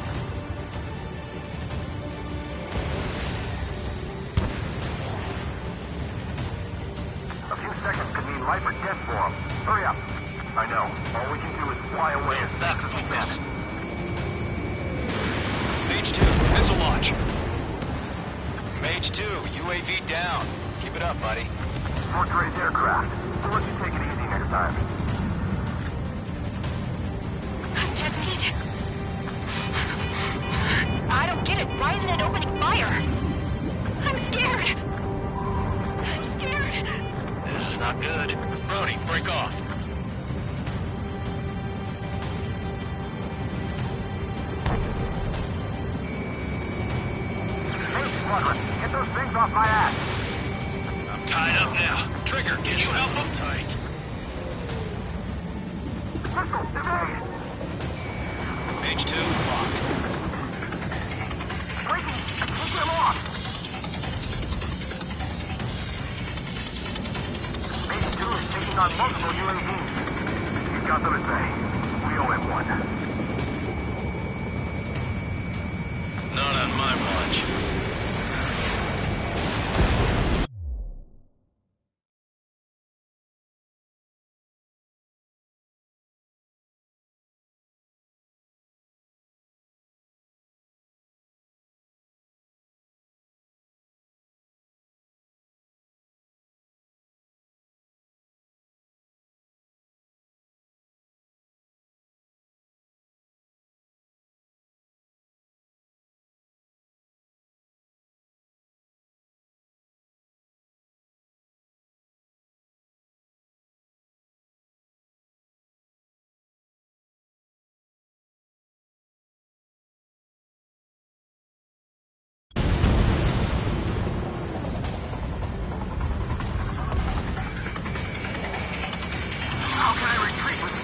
A few seconds could mean life or death for them. Hurry up. I know. All we can do is fly away as fast as we can. Mage 2, missile launch. Mage 2, UAV down. Keep it up, buddy. Fourth-grade aircraft. We'll let you take it easy next time. Dead meat. I don't get it. Why isn't it opening fire? I'm scared. I'm scared. This is not good. Brody, break off. Hey, Squadron, get those things off my ass. I'm tied up now. Trigger, can you help him? Tight. Missile, evade! Mage 2, locked. Breaking! I can't get him off! Mage 2 is taking on multiple UAVs. He's got them at bay. We owe him one. Not on my watch.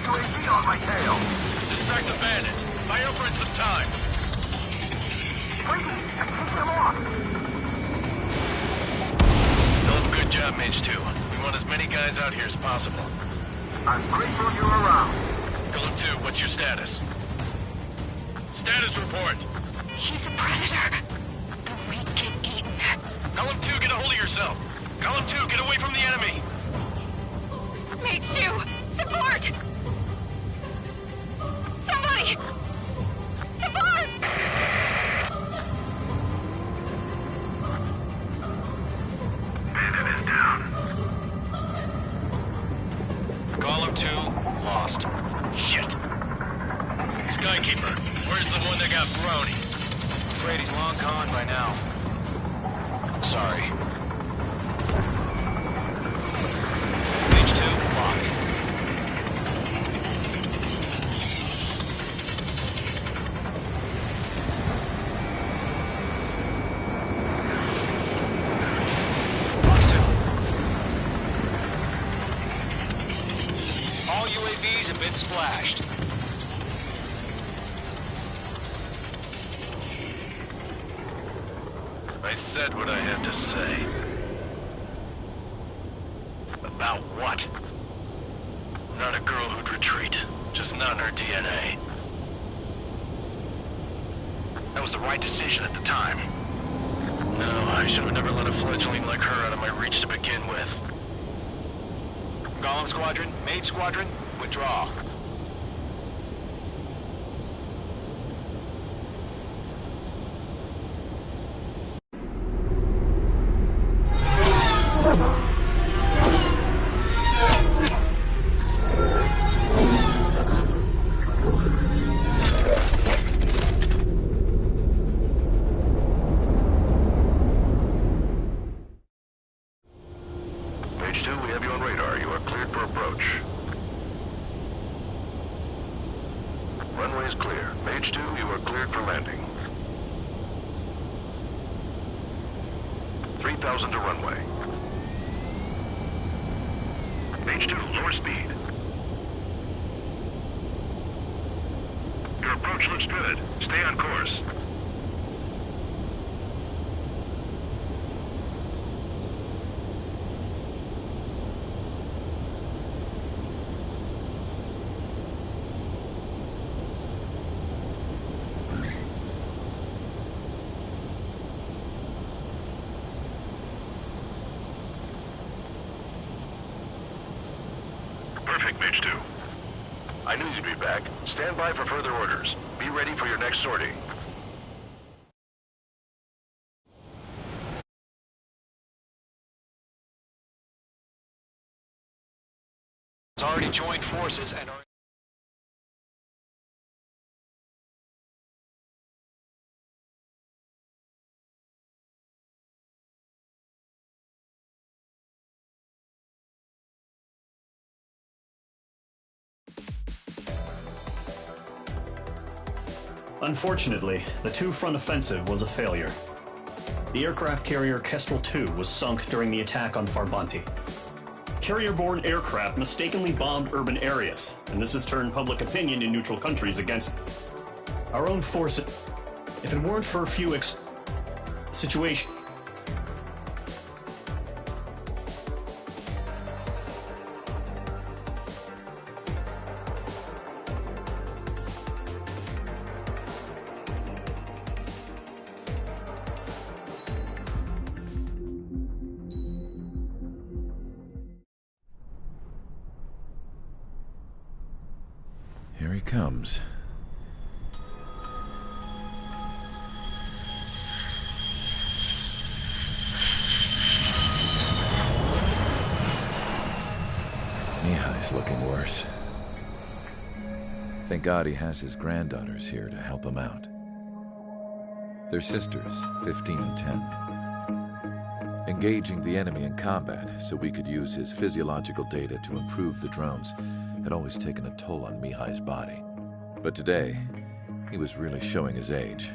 UAV on my tail. Distract the bandit. Fire over in some time. Please, keep them off. Still good job, Mage 2. We want as many guys out here as possible. I'm grateful you're around. Golem 2, what's your status? Status report. He's a predator. The weak get eaten. Column 2, get a hold of yourself. Column 2, get away from the enemy. Mage 2, support! Somebody! Support! Bandit is down. Column 2, lost. Shit. Skykeeper, where's the one that got brownie? Afraid he's long gone by now. Sorry. Page 2, locked. Box 2. All UAVs have been splashed. I said what I had to say. About what? Not a girl who'd retreat. Just not in her DNA. That was the right decision at the time. No, I should have never let a fledgling like her out of my reach to begin with. Golem Squadron, Mage Squadron, withdraw. Page 2, we have you on radar. You are cleared for approach. Runway is clear. Page 2, you are cleared for landing. 3,000 to runway. Page 2, lower speed. Your approach looks good. Stay on course. Perfect, Mage 2. I knew you'd be back. Stand by for further orders. Be ready for your next sortie. It's already joined forces and are... Unfortunately, the two-front offensive was a failure. The aircraft carrier Kestrel II was sunk during the attack on Farbanti. Carrier-borne aircraft mistakenly bombed urban areas, and this has turned public opinion in neutral countries against them. Our own forces, if it weren't for a few situations, Here he comes. Mihai's looking worse. Thank God he has his granddaughters here to help him out. They're sisters, 15 and 10. Engaging the enemy in combat so we could use his physiological data to improve the drones had always taken a toll on Mihai's body. But today, he was really showing his age.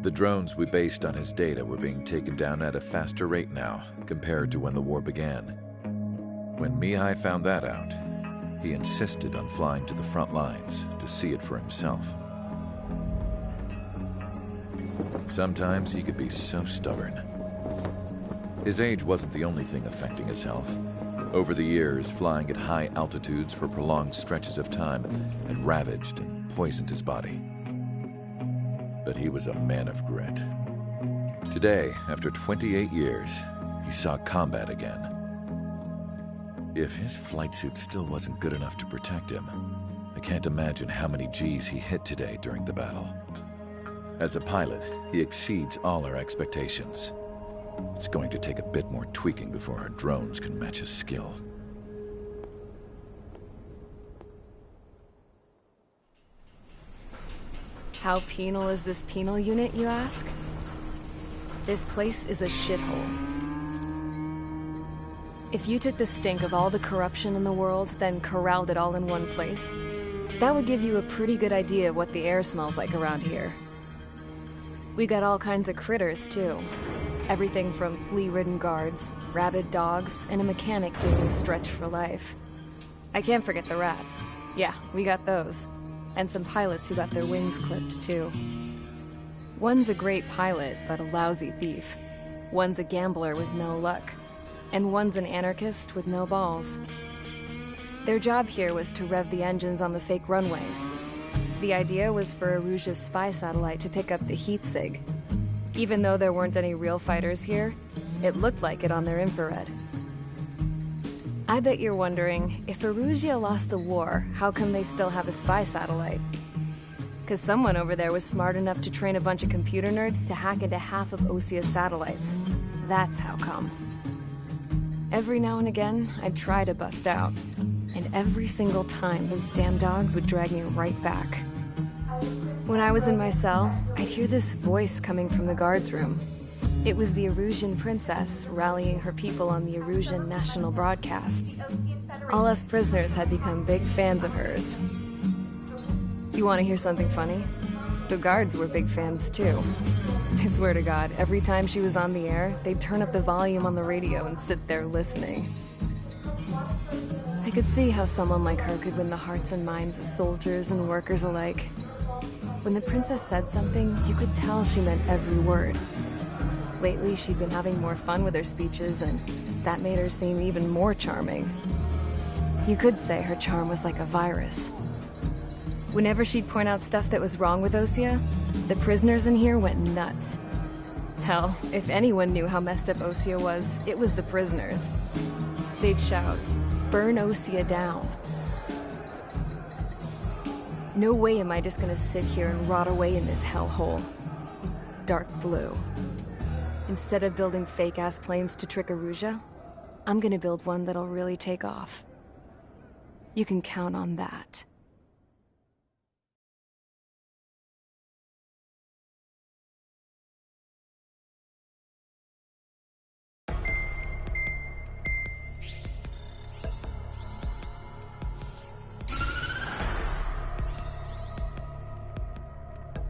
The drones we based on his data were being taken down at a faster rate now, compared to when the war began. When Mihai found that out, he insisted on flying to the front lines to see it for himself. Sometimes he could be so stubborn. His age wasn't the only thing affecting his health. Over the years, flying at high altitudes for prolonged stretches of time had ravaged and poisoned his body. But he was a man of grit. Today, after 28 years, he saw combat again. If his flight suit still wasn't good enough to protect him, I can't imagine how many G's he hit today during the battle. As a pilot, he exceeds all our expectations. It's going to take a bit more tweaking before our drones can match his skill. How penal is this penal unit, you ask? This place is a shithole. If you took the stink of all the corruption in the world, then corralled it all in one place, that would give you a pretty good idea of what the air smells like around here. We got all kinds of critters, too. Everything from flea-ridden guards, rabid dogs, and a mechanic doing stretch for life. I can't forget the rats. Yeah, we got those. And some pilots who got their wings clipped, too. One's a great pilot, but a lousy thief. One's a gambler with no luck. And one's an anarchist with no balls. Their job here was to rev the engines on the fake runways. The idea was for Erusia's spy satellite to pick up the heat sig. Even though there weren't any real fighters here, it looked like it on their infrared. I bet you're wondering, if Erusia lost the war, how come they still have a spy satellite? Because someone over there was smart enough to train a bunch of computer nerds to hack into half of Osia's satellites. That's how come. Every now and again, I'd try to bust out. And every single time, those damn dogs would drag me right back. When I was in my cell, I'd hear this voice coming from the guards room. It was the Erusian princess rallying her people on the Erusian National Broadcast. All us prisoners had become big fans of hers. You want to hear something funny? The guards were big fans too. I swear to God, every time she was on the air, they'd turn up the volume on the radio and sit there listening. I could see how someone like her could win the hearts and minds of soldiers and workers alike. When the princess said something, you could tell she meant every word. Lately, she'd been having more fun with her speeches, and that made her seem even more charming. You could say her charm was like a virus. Whenever she'd point out stuff that was wrong with Osia, the prisoners in here went nuts. Hell, if anyone knew how messed up Osia was, it was the prisoners. They'd shout, "Burn Osia down." No way am I just gonna sit here and rot away in this hellhole. Dark blue. Instead of building fake-ass planes to trick Erusia, I'm gonna build one that'll really take off. You can count on that.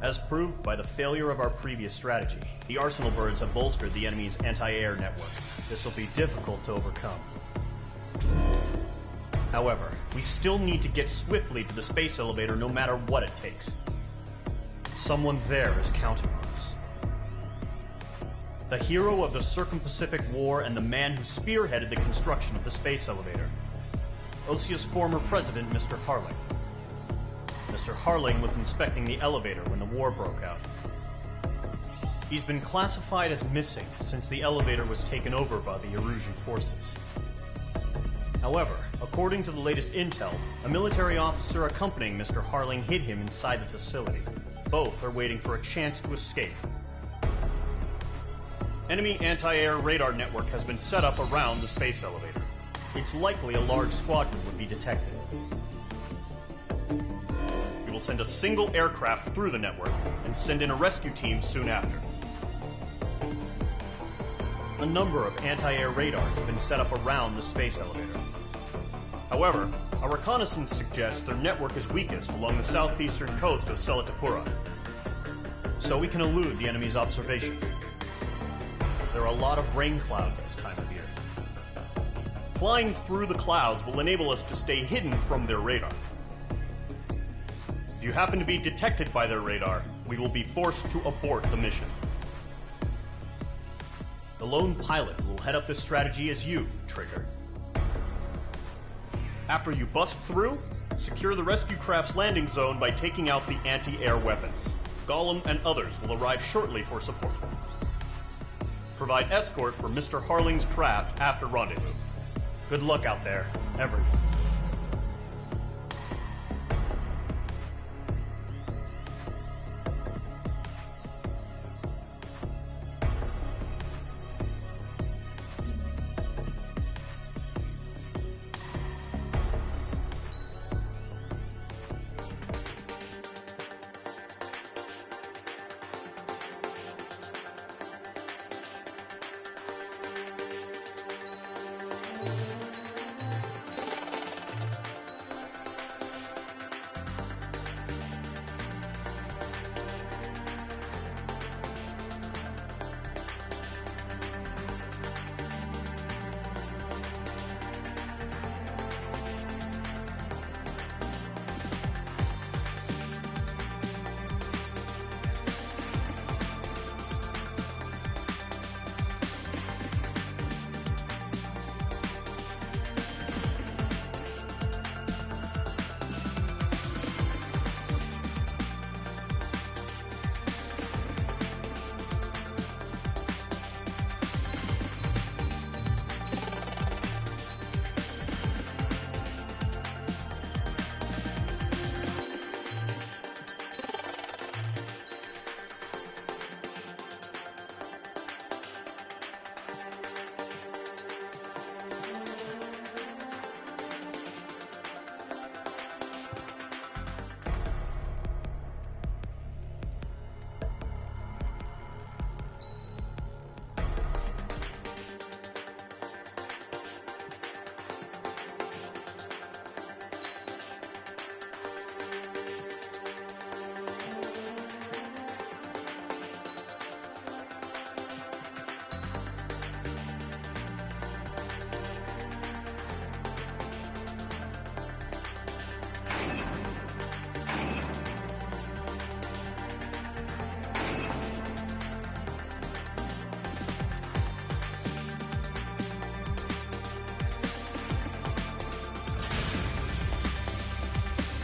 As proved by the failure of our previous strategy, the Arsenal birds have bolstered the enemy's anti-air network. This will be difficult to overcome. However, we still need to get swiftly to the space elevator no matter what it takes. Someone there is counting on us. The hero of the Circum-Pacific War and the man who spearheaded the construction of the space elevator. Osia's former president, Mr. Harling. Mr. Harling was inspecting the elevator when the war broke out. He's been classified as missing since the elevator was taken over by the Erusian forces. However, according to the latest intel, a military officer accompanying Mr. Harling hid him inside the facility. Both are waiting for a chance to escape. Enemy anti-air radar network has been set up around the space elevator. It's likely a large squadron would be detected. We will send a single aircraft through the network and send in a rescue team soon after. A number of anti-air radars have been set up around the space elevator. However, our reconnaissance suggests their network is weakest along the southeastern coast of Selatapura, so we can elude the enemy's observation. There are a lot of rain clouds this time of year. Flying through the clouds will enable us to stay hidden from their radar. If you happen to be detected by their radar, we will be forced to abort the mission. The lone pilot who will head up this strategy is you, Trigger. After you bust through, secure the rescue craft's landing zone by taking out the anti-air weapons. Gollum and others will arrive shortly for support. Provide escort for Mr. Harling's craft after rendezvous. Good luck out there, everyone.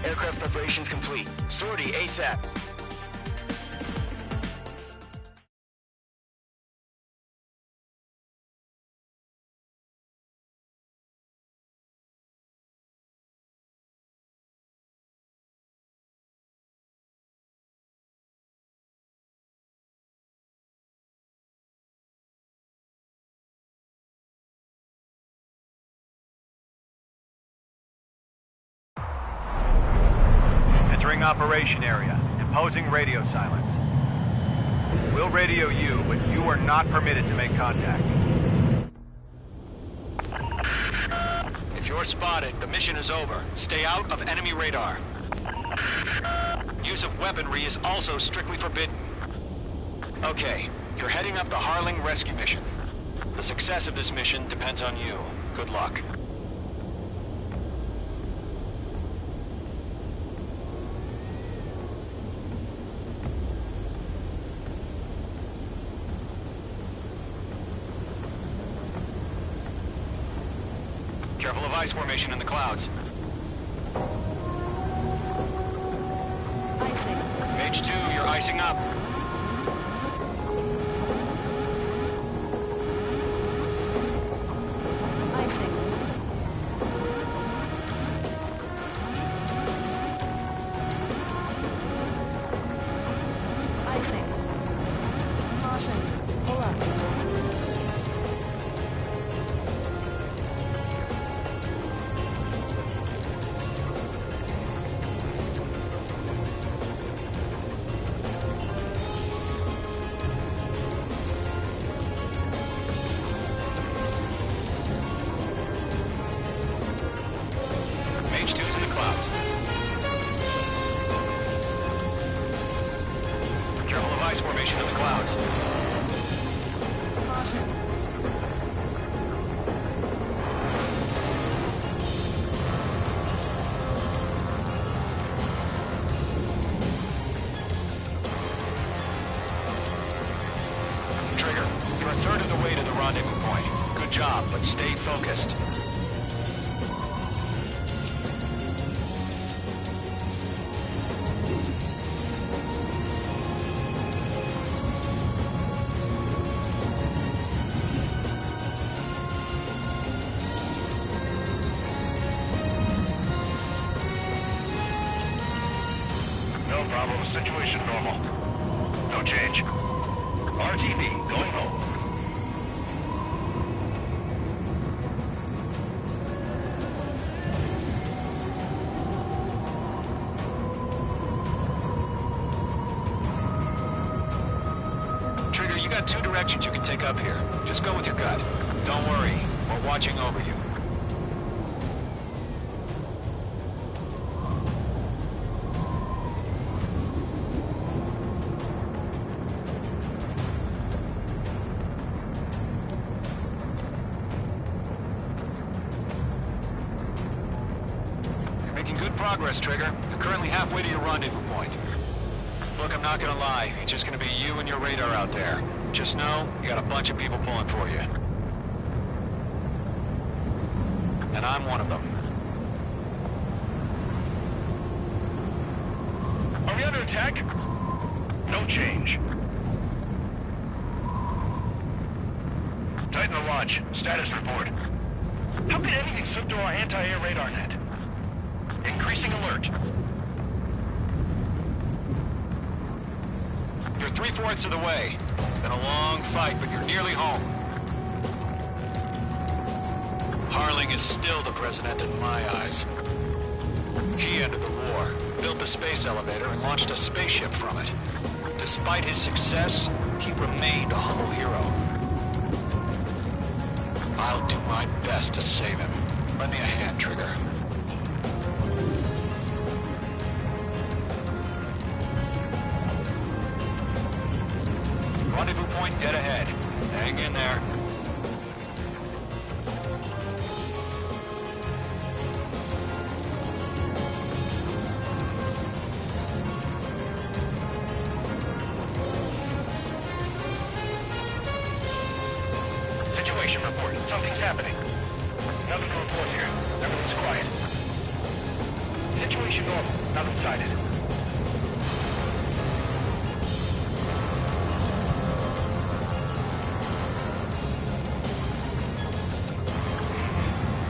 Aircraft preparations complete. Sortie ASAP. Entering operation area. Imposing radio silence. We'll radio you, but you are not permitted to make contact. If you're spotted, the mission is over. Stay out of enemy radar. Use of weaponry is also strictly forbidden. Okay, you're heading up the Harling rescue mission. The success of this mission depends on you. Good luck. Careful of ice formation in the clouds. Icing. Mage 2, you're icing up. Icing. Icing. Caution. Pull up. Mage 2's in the clouds. Careful of ice formation in the clouds. Caution. focused. No problem. Situation normal. No change. RTV, going home. Trigger, you got two directions you can take up here. Just go with your gut. Don't worry, we're watching over you. You're making good progress, Trigger. You're currently halfway to your rendezvous point. Look, I'm not gonna lie. It's just gonna be you and your radar out there. Just know, you got a bunch of people pulling for you. And I'm one of them. Are we under attack? No change. Titan the launch. Status report. How could anything slip through our anti-air radar net? Increasing alert. You're 3/4 of the way. Been a long fight, but you're nearly home. Harling is still the president in my eyes. He ended the war, built the space elevator, and launched a spaceship from it. Despite his success, he remained a humble hero. I'll do my best to save him. Lend me a hand, Trigger. Rendezvous point dead ahead. Hang in there. Situation report. Something's happening. Nothing to report here. Everything's quiet. Situation normal. Nothing sighted.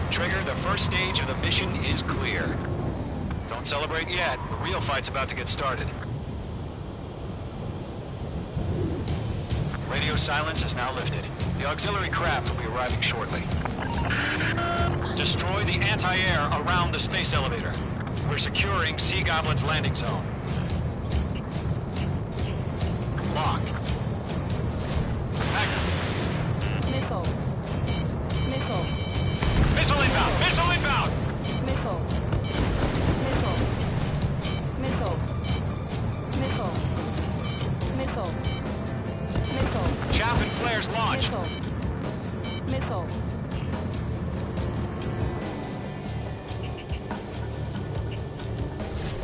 Trigger, the first stage of the mission is clear. Don't celebrate yet. The real fight's about to get started. Radio silence is now lifted. The auxiliary craft will be arriving shortly. Destroy the anti-air around the space elevator. We're securing Sea Goblin's landing zone. Locked. Missile. Missile. Missile inbound! Missile inbound! Missile. Missile. Missile. Missile. Missile. Missile. Chaff and flares launched. Missile. Missile.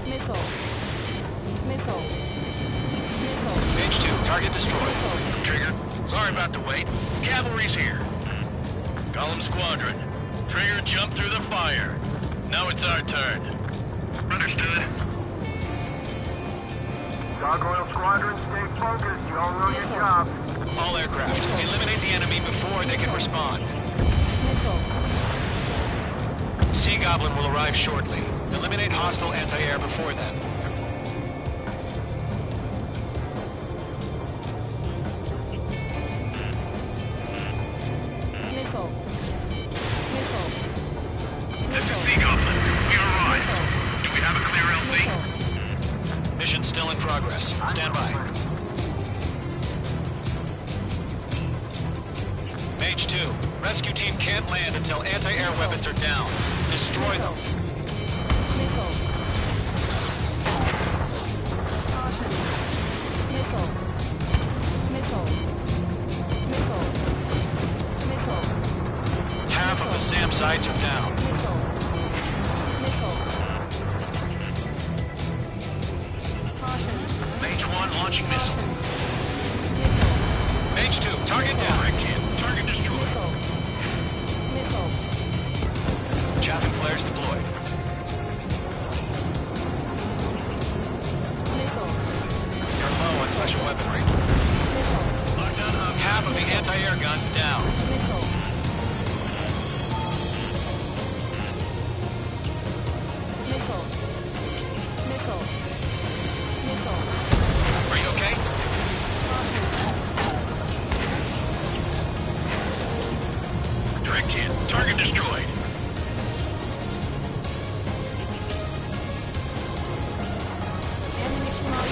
Missile. Missile. Missile. Page 2, target destroyed. Trigger, sorry about the wait. Cavalry's here. Column Squadron. Trigger jumped through the fire. Now it's our turn. Understood. Gargoyle Squadron, stay focused. You all know your job. All aircraft, eliminate the enemy before they can respond. Sea Goblin will arrive shortly. Eliminate hostile anti-air before then. Missile. Missile. This is Sea Goblin. We arrived. Do we have a clear LC? Mission still in progress. Stand by. Mage 2, rescue team can't land until anti-air weapons are down. Destroy them. Missile. Missile. Missile. Missile. Missile. Half of the SAM sites are down. Missile. Missile. Caution. Mage 1 launching missile. Mage 2, target down. Target destroyed. Missile. flares deployed. You're low on special weaponry. Half of the anti-air guns down. Are you okay? Direct hit. Target destroyed.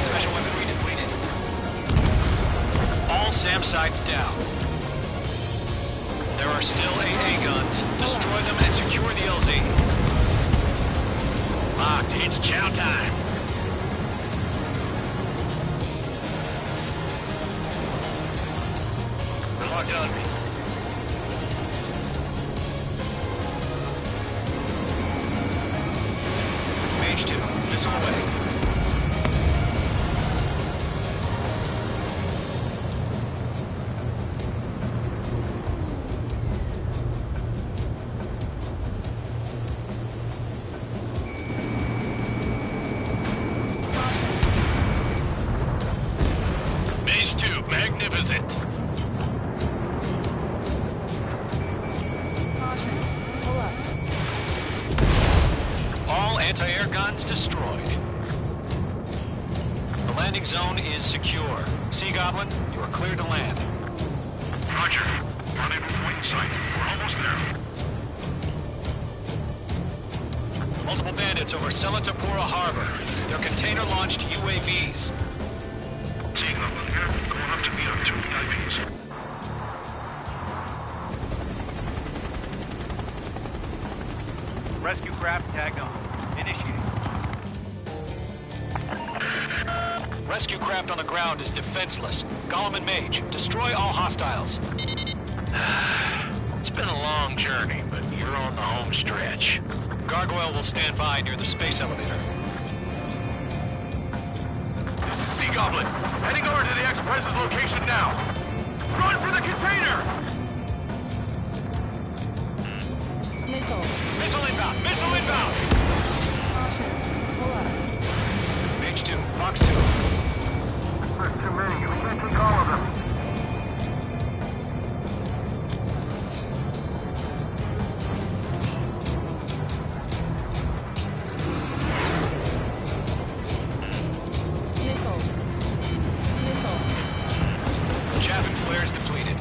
Special weaponry depleted. All SAM sites down. There are still AA guns. Destroy them and secure the LZ. Locked. It's chow time. They're locked on me. Mage 2, missile away. Mage 2, magnificent. All anti-air guns destroyed. The landing zone is secure. Sea Goblin, you are clear to land. Roger. Rendezvous point in sight. We're almost there. Multiple bandits over Selatapura Harbor. They're container-launched UAVs. Sea Goblin here. Going up to meet our two VIPs. Rescue craft tagged on. Initiate. Rescue craft on the ground is defenseless. Golem and Mage, destroy all hostiles. It's been a long journey, but you're on the home stretch. Gargoyle will stand by near the space elevator. This is Sea Goblin. Heading over to the Express's location now. Run for the container! Missile inbound! Missile inbound! Mage 2, Box 2. There's too many. We can't take all of them. Chaff and flares depleted.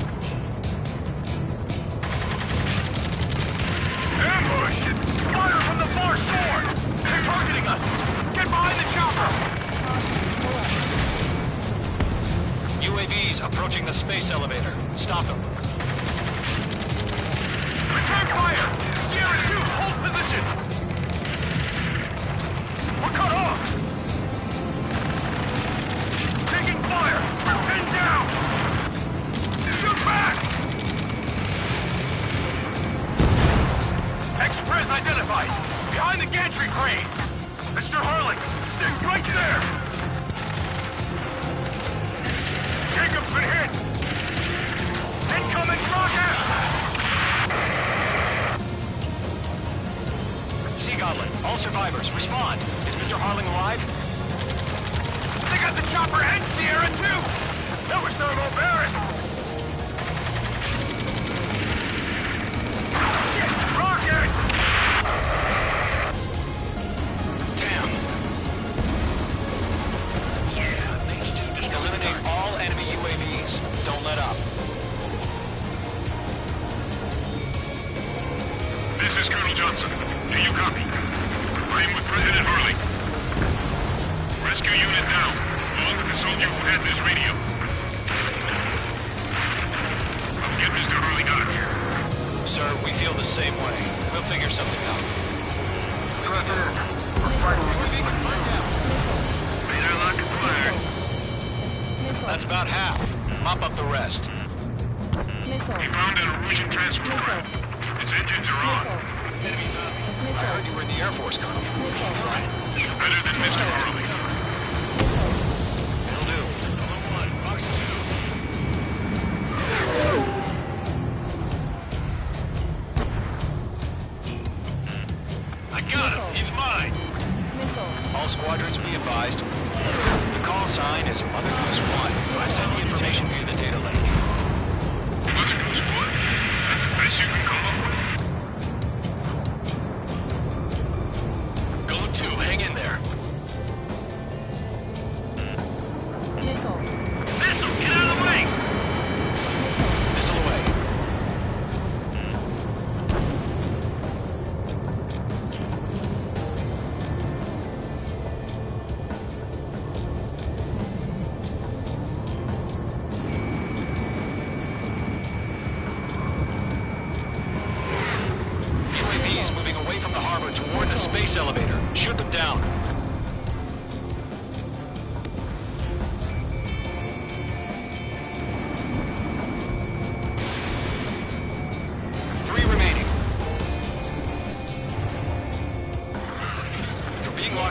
Ambush! Fire from the far shore! They're targeting us! Get behind the chopper! UAVs approaching the space elevator. Stop them. Return fire! Sierra 2, hold position! We're cut off! Taking fire! We're pinned down! Shoot back! Express identified! Behind the gantry crane! Mr. Harling, stay right there! Jacob's been hit! Incoming rocket! Sea Goblin, all survivors, respond. Is Mr. Harling alive? They got the chopper and Sierra too! That was so embarrassed! Shit! Rocket! Damn. Yeah, Mage 2 just eliminate all enemy UAVs. Don't let up. This is Colonel Johnson. Do you copy? I am with President Harling. Rescue unit down, along with the soldier who had this radio. I'll get Mr. Harling out of here. Sir, we feel the same way. We'll figure something out. President, we're fighting. We're being confirmed down. Radar lock acquired. That's about half. Mop up the rest. We found an Norwegian transporter. His engines are on. Enemy zombie. I heard you were in the Air Force, Colonel. Did you fly? Better than Mr. Harling. It'll do. Golem 1, Box 2. I got him. He's mine. All squadrons be advised. The call sign is Mother Goose 1. I sent the information via the data link. Mother Goose 1? That's the best you can come up with? Go 2, hang in there. Missile, get out of the way! Missile away. UAVs moving away from the harbor toward the space elevator. Shoot them down.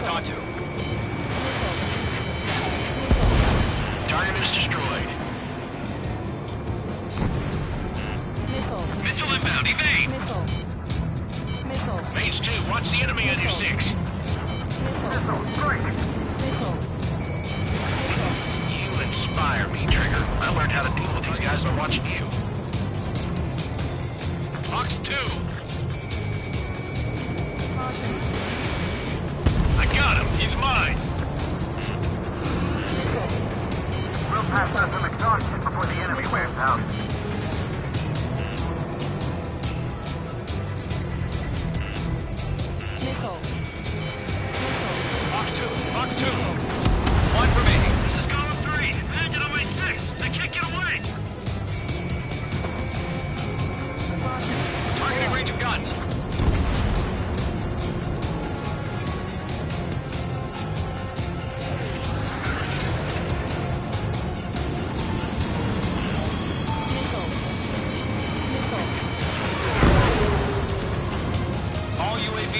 Onto. Target is destroyed. Missile inbound, evade! Mage 2, watch the enemy on your 6. You inspire me, Trigger. I learned how to deal with these guys from watching you. Fox 2! I got him! He's mine! We'll pass out some exhaustion before the enemy wears out. Fox 2! Fox 2! One remaining. This is Golem 3! Landed on my 6! They can't get away! Targeting range of guns.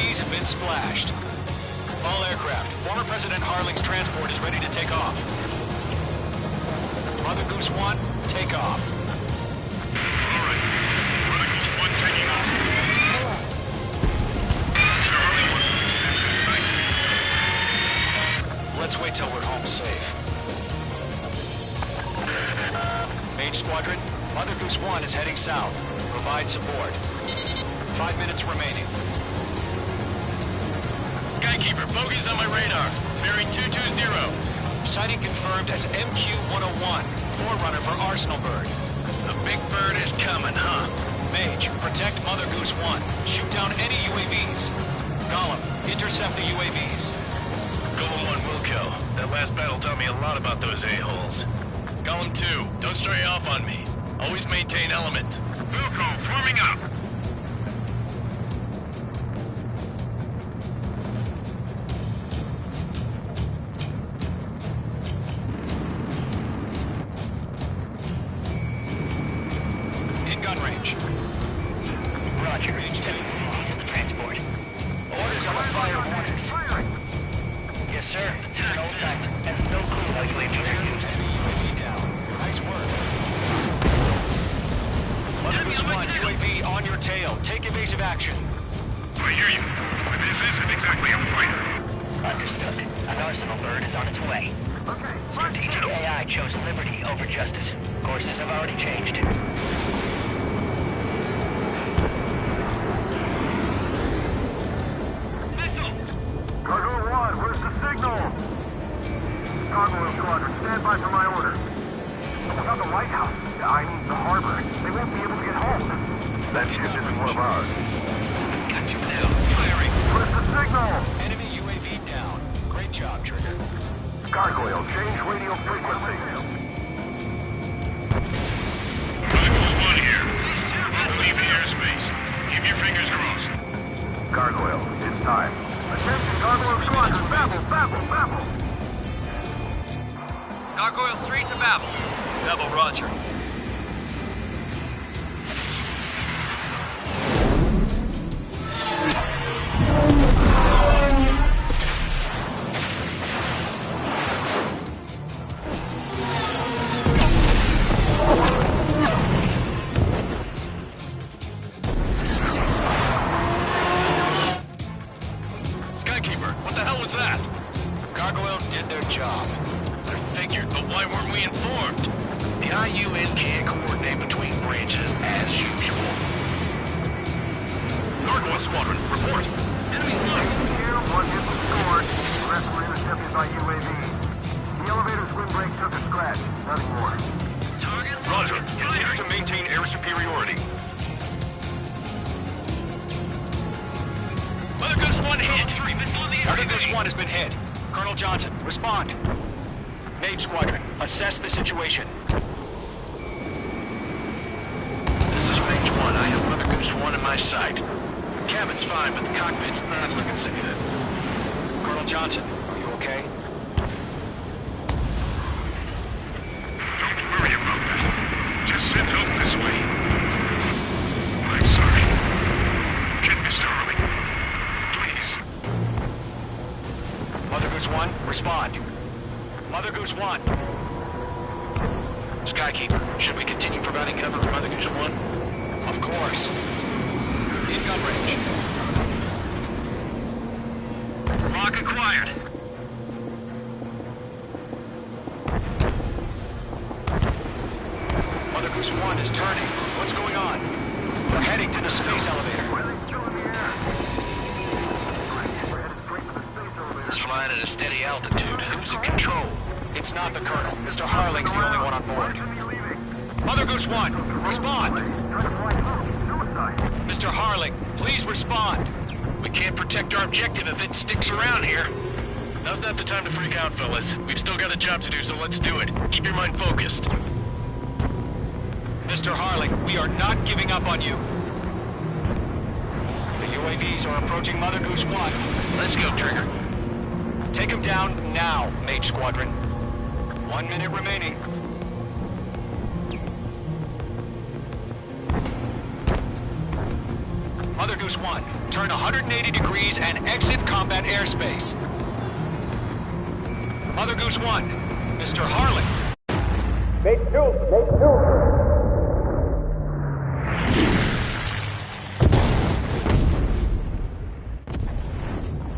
Have been splashed. All aircraft, former President Harling's transport is ready to take off. Mother Goose 1, take off. All right. Mother Goose 1 taking off. Let's wait till we're home safe. Mage Squadron, Mother Goose 1 is heading south. Provide support. 5 minutes remaining. Skykeeper, bogeys on my radar. Bearing 220. Sighting confirmed as MQ-101, forerunner for Arsenal Bird. The big bird is coming, huh? Mage, protect Mother Goose 1. Shoot down any UAVs. Golem, intercept the UAVs. Golem 1 will kill. That last battle taught me a lot about those a-holes. Golem 2, don't stray off on me. Always maintain element. Wilco, forming up. Range. Roger. Range 2. Transport. Orders on the fire warnings. Yes, sir. No time. And no clue how UAVs are used. UAV down. Nice work. Mother Goose 1, UAV on your tail. Take evasive action. I hear you. But this isn't exactly a fighter. Understood. An Arsenal Bird is on its way. Strategic AI chose liberty over justice. Courses have already changed. Cargo 1, where's the signal? Cargo Squadron, stand by for my orders. Without the White House, I mean the harbor, they won't be able to get home. That ship isn't one of ours. Got you now. Firing. Where's the signal? Enemy UAV down. Great job, Trigger. Gargoyle, change radio frequency. Mother Goose 1 here. Won't leave the airspace. Keep your fingers crossed. Gargoyle, it's time. Attention, Gargoyle Squadron, Babel, Babel, Babel! Gargoyle 3 to Babel. Babel, roger. Gargoyle did their job. I figured, but why weren't we informed? The IUN can't coordinate between branches as usual. Gargoyle Squadron, report. Enemy flight. Here, one hit was scored. The rest were intercepted by UAV. The elevator's windbreak took a scratch. Nothing more. Roger. Continue to maintain air superiority. Mother Goose 1 hit. Mother Goose 1 has been hit. Colonel Johnson, respond. Mage Squadron, assess the situation. This is Mage 1. I have Mother Goose 1 in my sight. Cabin's fine, but the cockpit's not looking so good. Colonel Johnson, are you okay? Don't worry about that. Just send help this way. I'm sorry. Get Mr. Harling. Please. Mother Goose 1, respond. Mother Goose 1. Skykeeper, should we continue providing cover for Mother Goose 1? Of course. In gun range. Lock acquired. Mother Goose 1 is turning. What's going on? We're heading to the space elevator. It's flying at a steady altitude. Who's in control? It's not the Colonel. Mr. Harling's the only one on board. Mother Goose 1, respond! Mr. Harling, please respond! We can't protect our objective if it sticks around here. Now's not the time to freak out, fellas. We've still got a job to do, so let's do it. Keep your mind focused. Mr. Harling, we are not giving up on you. The UAVs are approaching Mother Goose 1. Let's go, Trigger. Take him down now, Mage Squadron. 1 minute remaining. Mother Goose 1, turn 180 degrees and exit combat airspace. Mother Goose 1, Mr. Harling. Make two.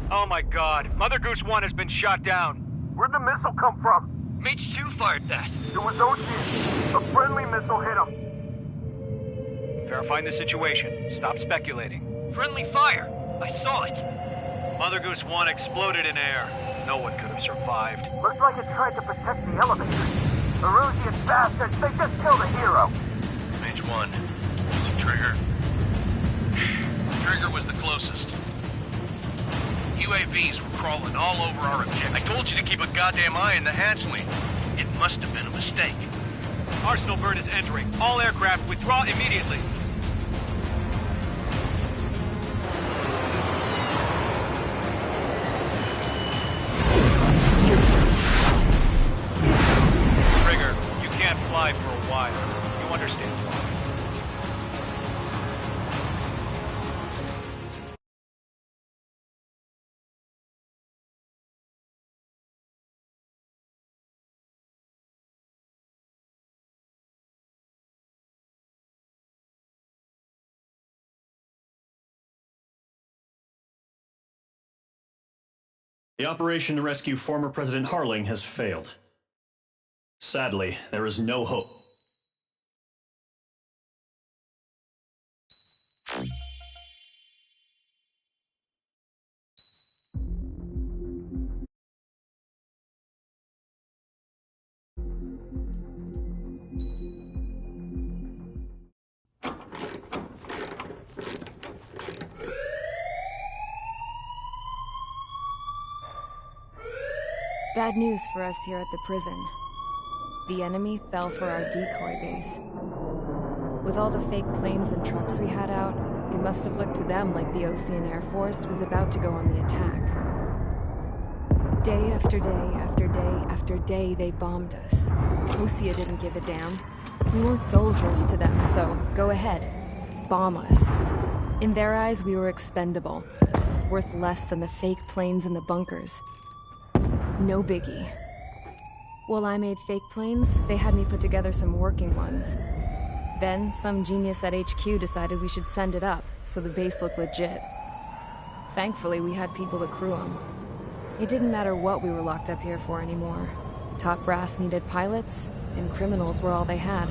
Oh my god, Mother Goose 1 has been shot down. Where'd the missile come from? Mage 2 fired that. It was Ocean. A friendly missile hit him. Verifying the situation. Stop speculating. Friendly fire. I saw it. Mother Goose 1 exploded in air. No one could have survived. Looks like it tried to protect the elevator. Erusian bastards, they just killed a hero. Mage 1, using Trigger. Trigger was the closest. UAVs were crawling all over our objective. I told you to keep a goddamn eye in the hatchling. It must have been a mistake. Arsenal bird is entering. All aircraft withdraw immediately. Trigger, you can't fly for a while. You understand why. The operation to rescue former President Harling has failed. Sadly, there is no hope. Bad news for us here at the prison. The enemy fell for our decoy base. With all the fake planes and trucks we had out, it must have looked to them like the Ocean Air Force was about to go on the attack. Day after day after day after day, they bombed us. Osea didn't give a damn. We weren't soldiers to them, so go ahead. Bomb us. In their eyes, we were expendable. Worth less than the fake planes in the bunkers. No biggie. While I made fake planes, they had me put together some working ones. Then, some genius at HQ decided we should send it up, so the base looked legit. Thankfully, we had people to crew them. It didn't matter what we were locked up here for anymore. Top brass needed pilots, and criminals were all they had.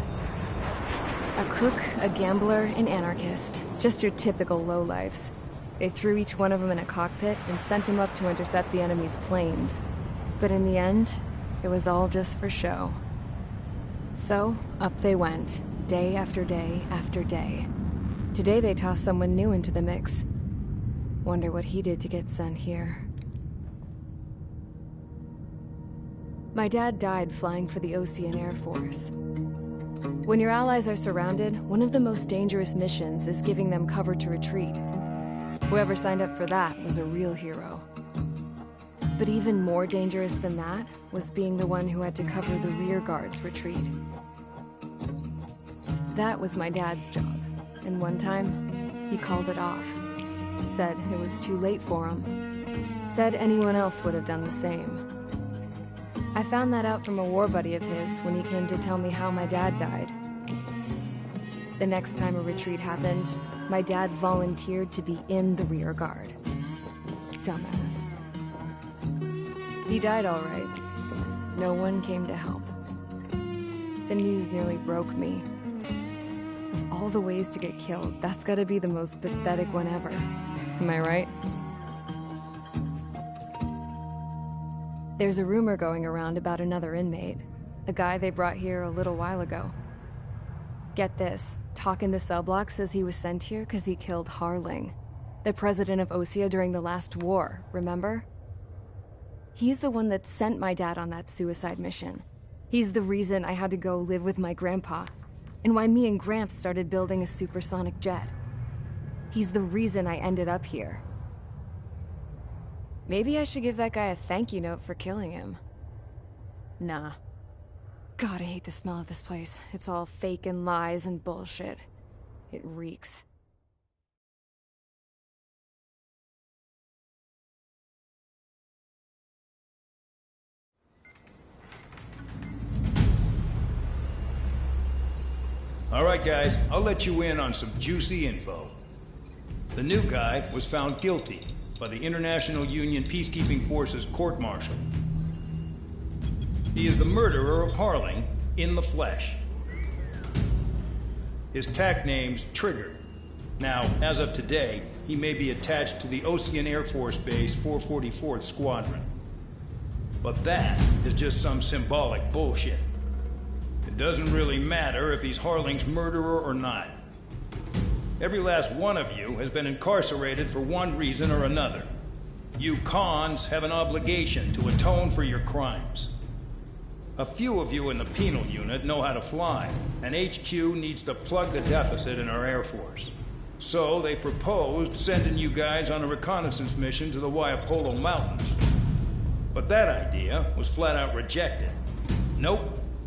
A crook, a gambler, an anarchist. Just your typical lowlifes. They threw each one of them in a cockpit and sent them up to intercept the enemy's planes. But in the end, it was all just for show. So, up they went, day after day after day. Today they tossed someone new into the mix. Wonder what he did to get sent here. My dad died flying for the Ocean Air Force. When your allies are surrounded, one of the most dangerous missions is giving them cover to retreat. Whoever signed up for that was a real hero. But even more dangerous than that was being the one who had to cover the rear guard's retreat. That was my dad's job, and one time, he called it off. Said it was too late for him. Said anyone else would have done the same. I found that out from a war buddy of his when he came to tell me how my dad died. The next time a retreat happened, my dad volunteered to be in the rear guard. Dumbass. He died all right. No one came to help. The news nearly broke me. Of all the ways to get killed, that's gotta be the most pathetic one ever. Am I right? There's a rumor going around about another inmate. A guy they brought here a little while ago. Get this, talk in the cell block says he was sent here because he killed Harling, the president of Osea during the last war, remember? He's the one that sent my dad on that suicide mission. He's the reason I had to go live with my grandpa, and why me and Gramps started building a supersonic jet. He's the reason I ended up here. Maybe I should give that guy a thank you note for killing him. Nah. God, I hate the smell of this place. It's all fake and lies and bullshit. It reeks. All right, guys, I'll let you in on some juicy info. The new guy was found guilty by the International Union Peacekeeping Forces court-martial. He is the murderer of Harling in the flesh. His tack name's Trigger. Now, as of today, he may be attached to the Ocean Air Force Base 444th Squadron. But that is just some symbolic bullshit. It doesn't really matter if he's Harling's murderer or not. Every last one of you has been incarcerated for one reason or another. You cons have an obligation to atone for your crimes. A few of you in the penal unit know how to fly, and HQ needs to plug the deficit in our Air Force. So they proposed sending you guys on a reconnaissance mission to the Waiapolo Mountains. But that idea was flat out rejected. Nope.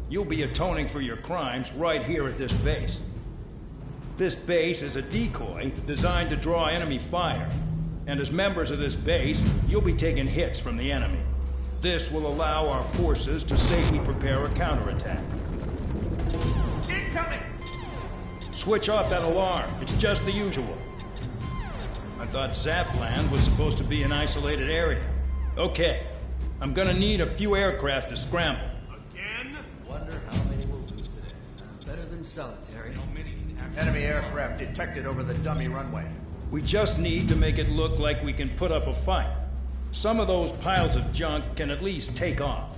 You'll be atoning for your crimes right here at this base. This base is a decoy designed to draw enemy fire. And as members of this base, you'll be taking hits from the enemy. This will allow our forces to safely prepare a counterattack. Incoming! Switch off that alarm. It's just the usual. I thought Zapland was supposed to be an isolated area. Okay. I'm gonna need a few aircraft to scramble. Wonder how many we'll lose today. Better than solitary. Enemy aircraft detected over the dummy runway. We just need to make it look like we can put up a fight. Some of those piles of junk can at least take off.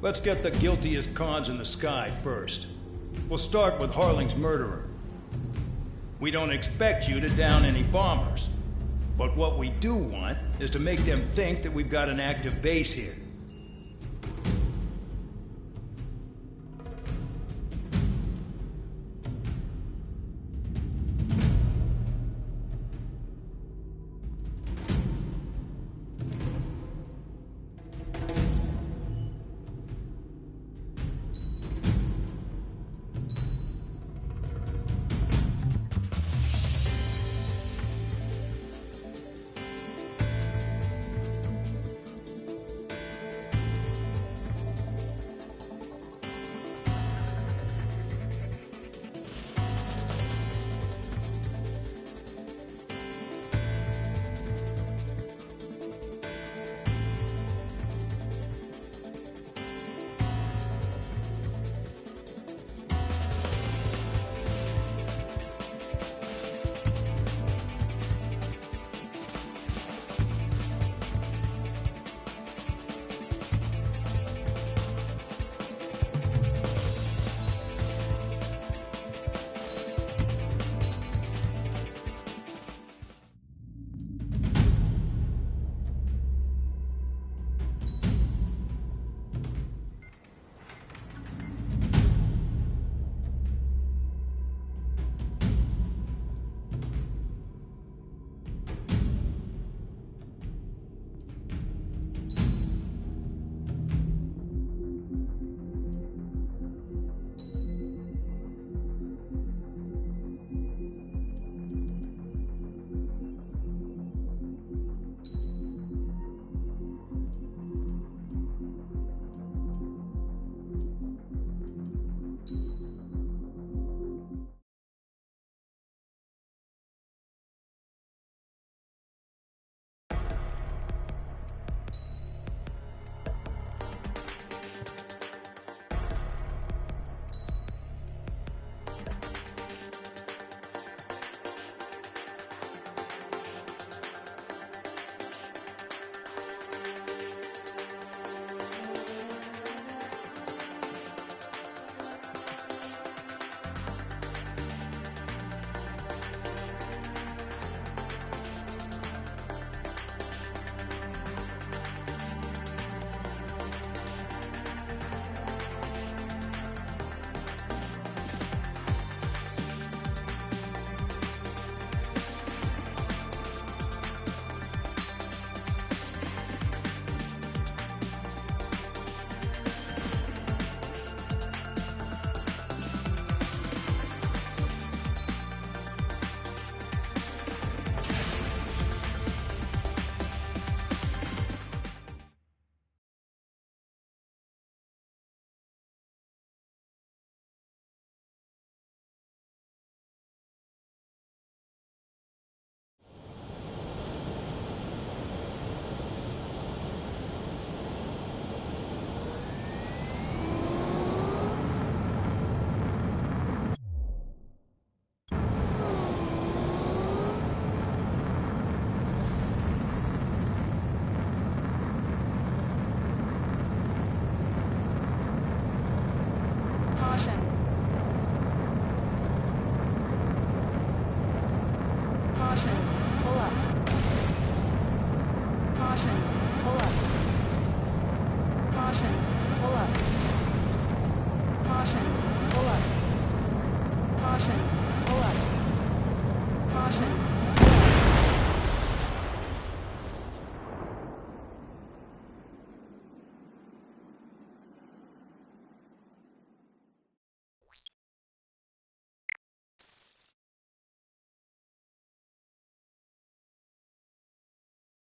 Let's get the guiltiest cons in the sky first. We'll start with Harling's murderer. We don't expect you to down any bombers. But what we do want is to make them think that we've got an active base here.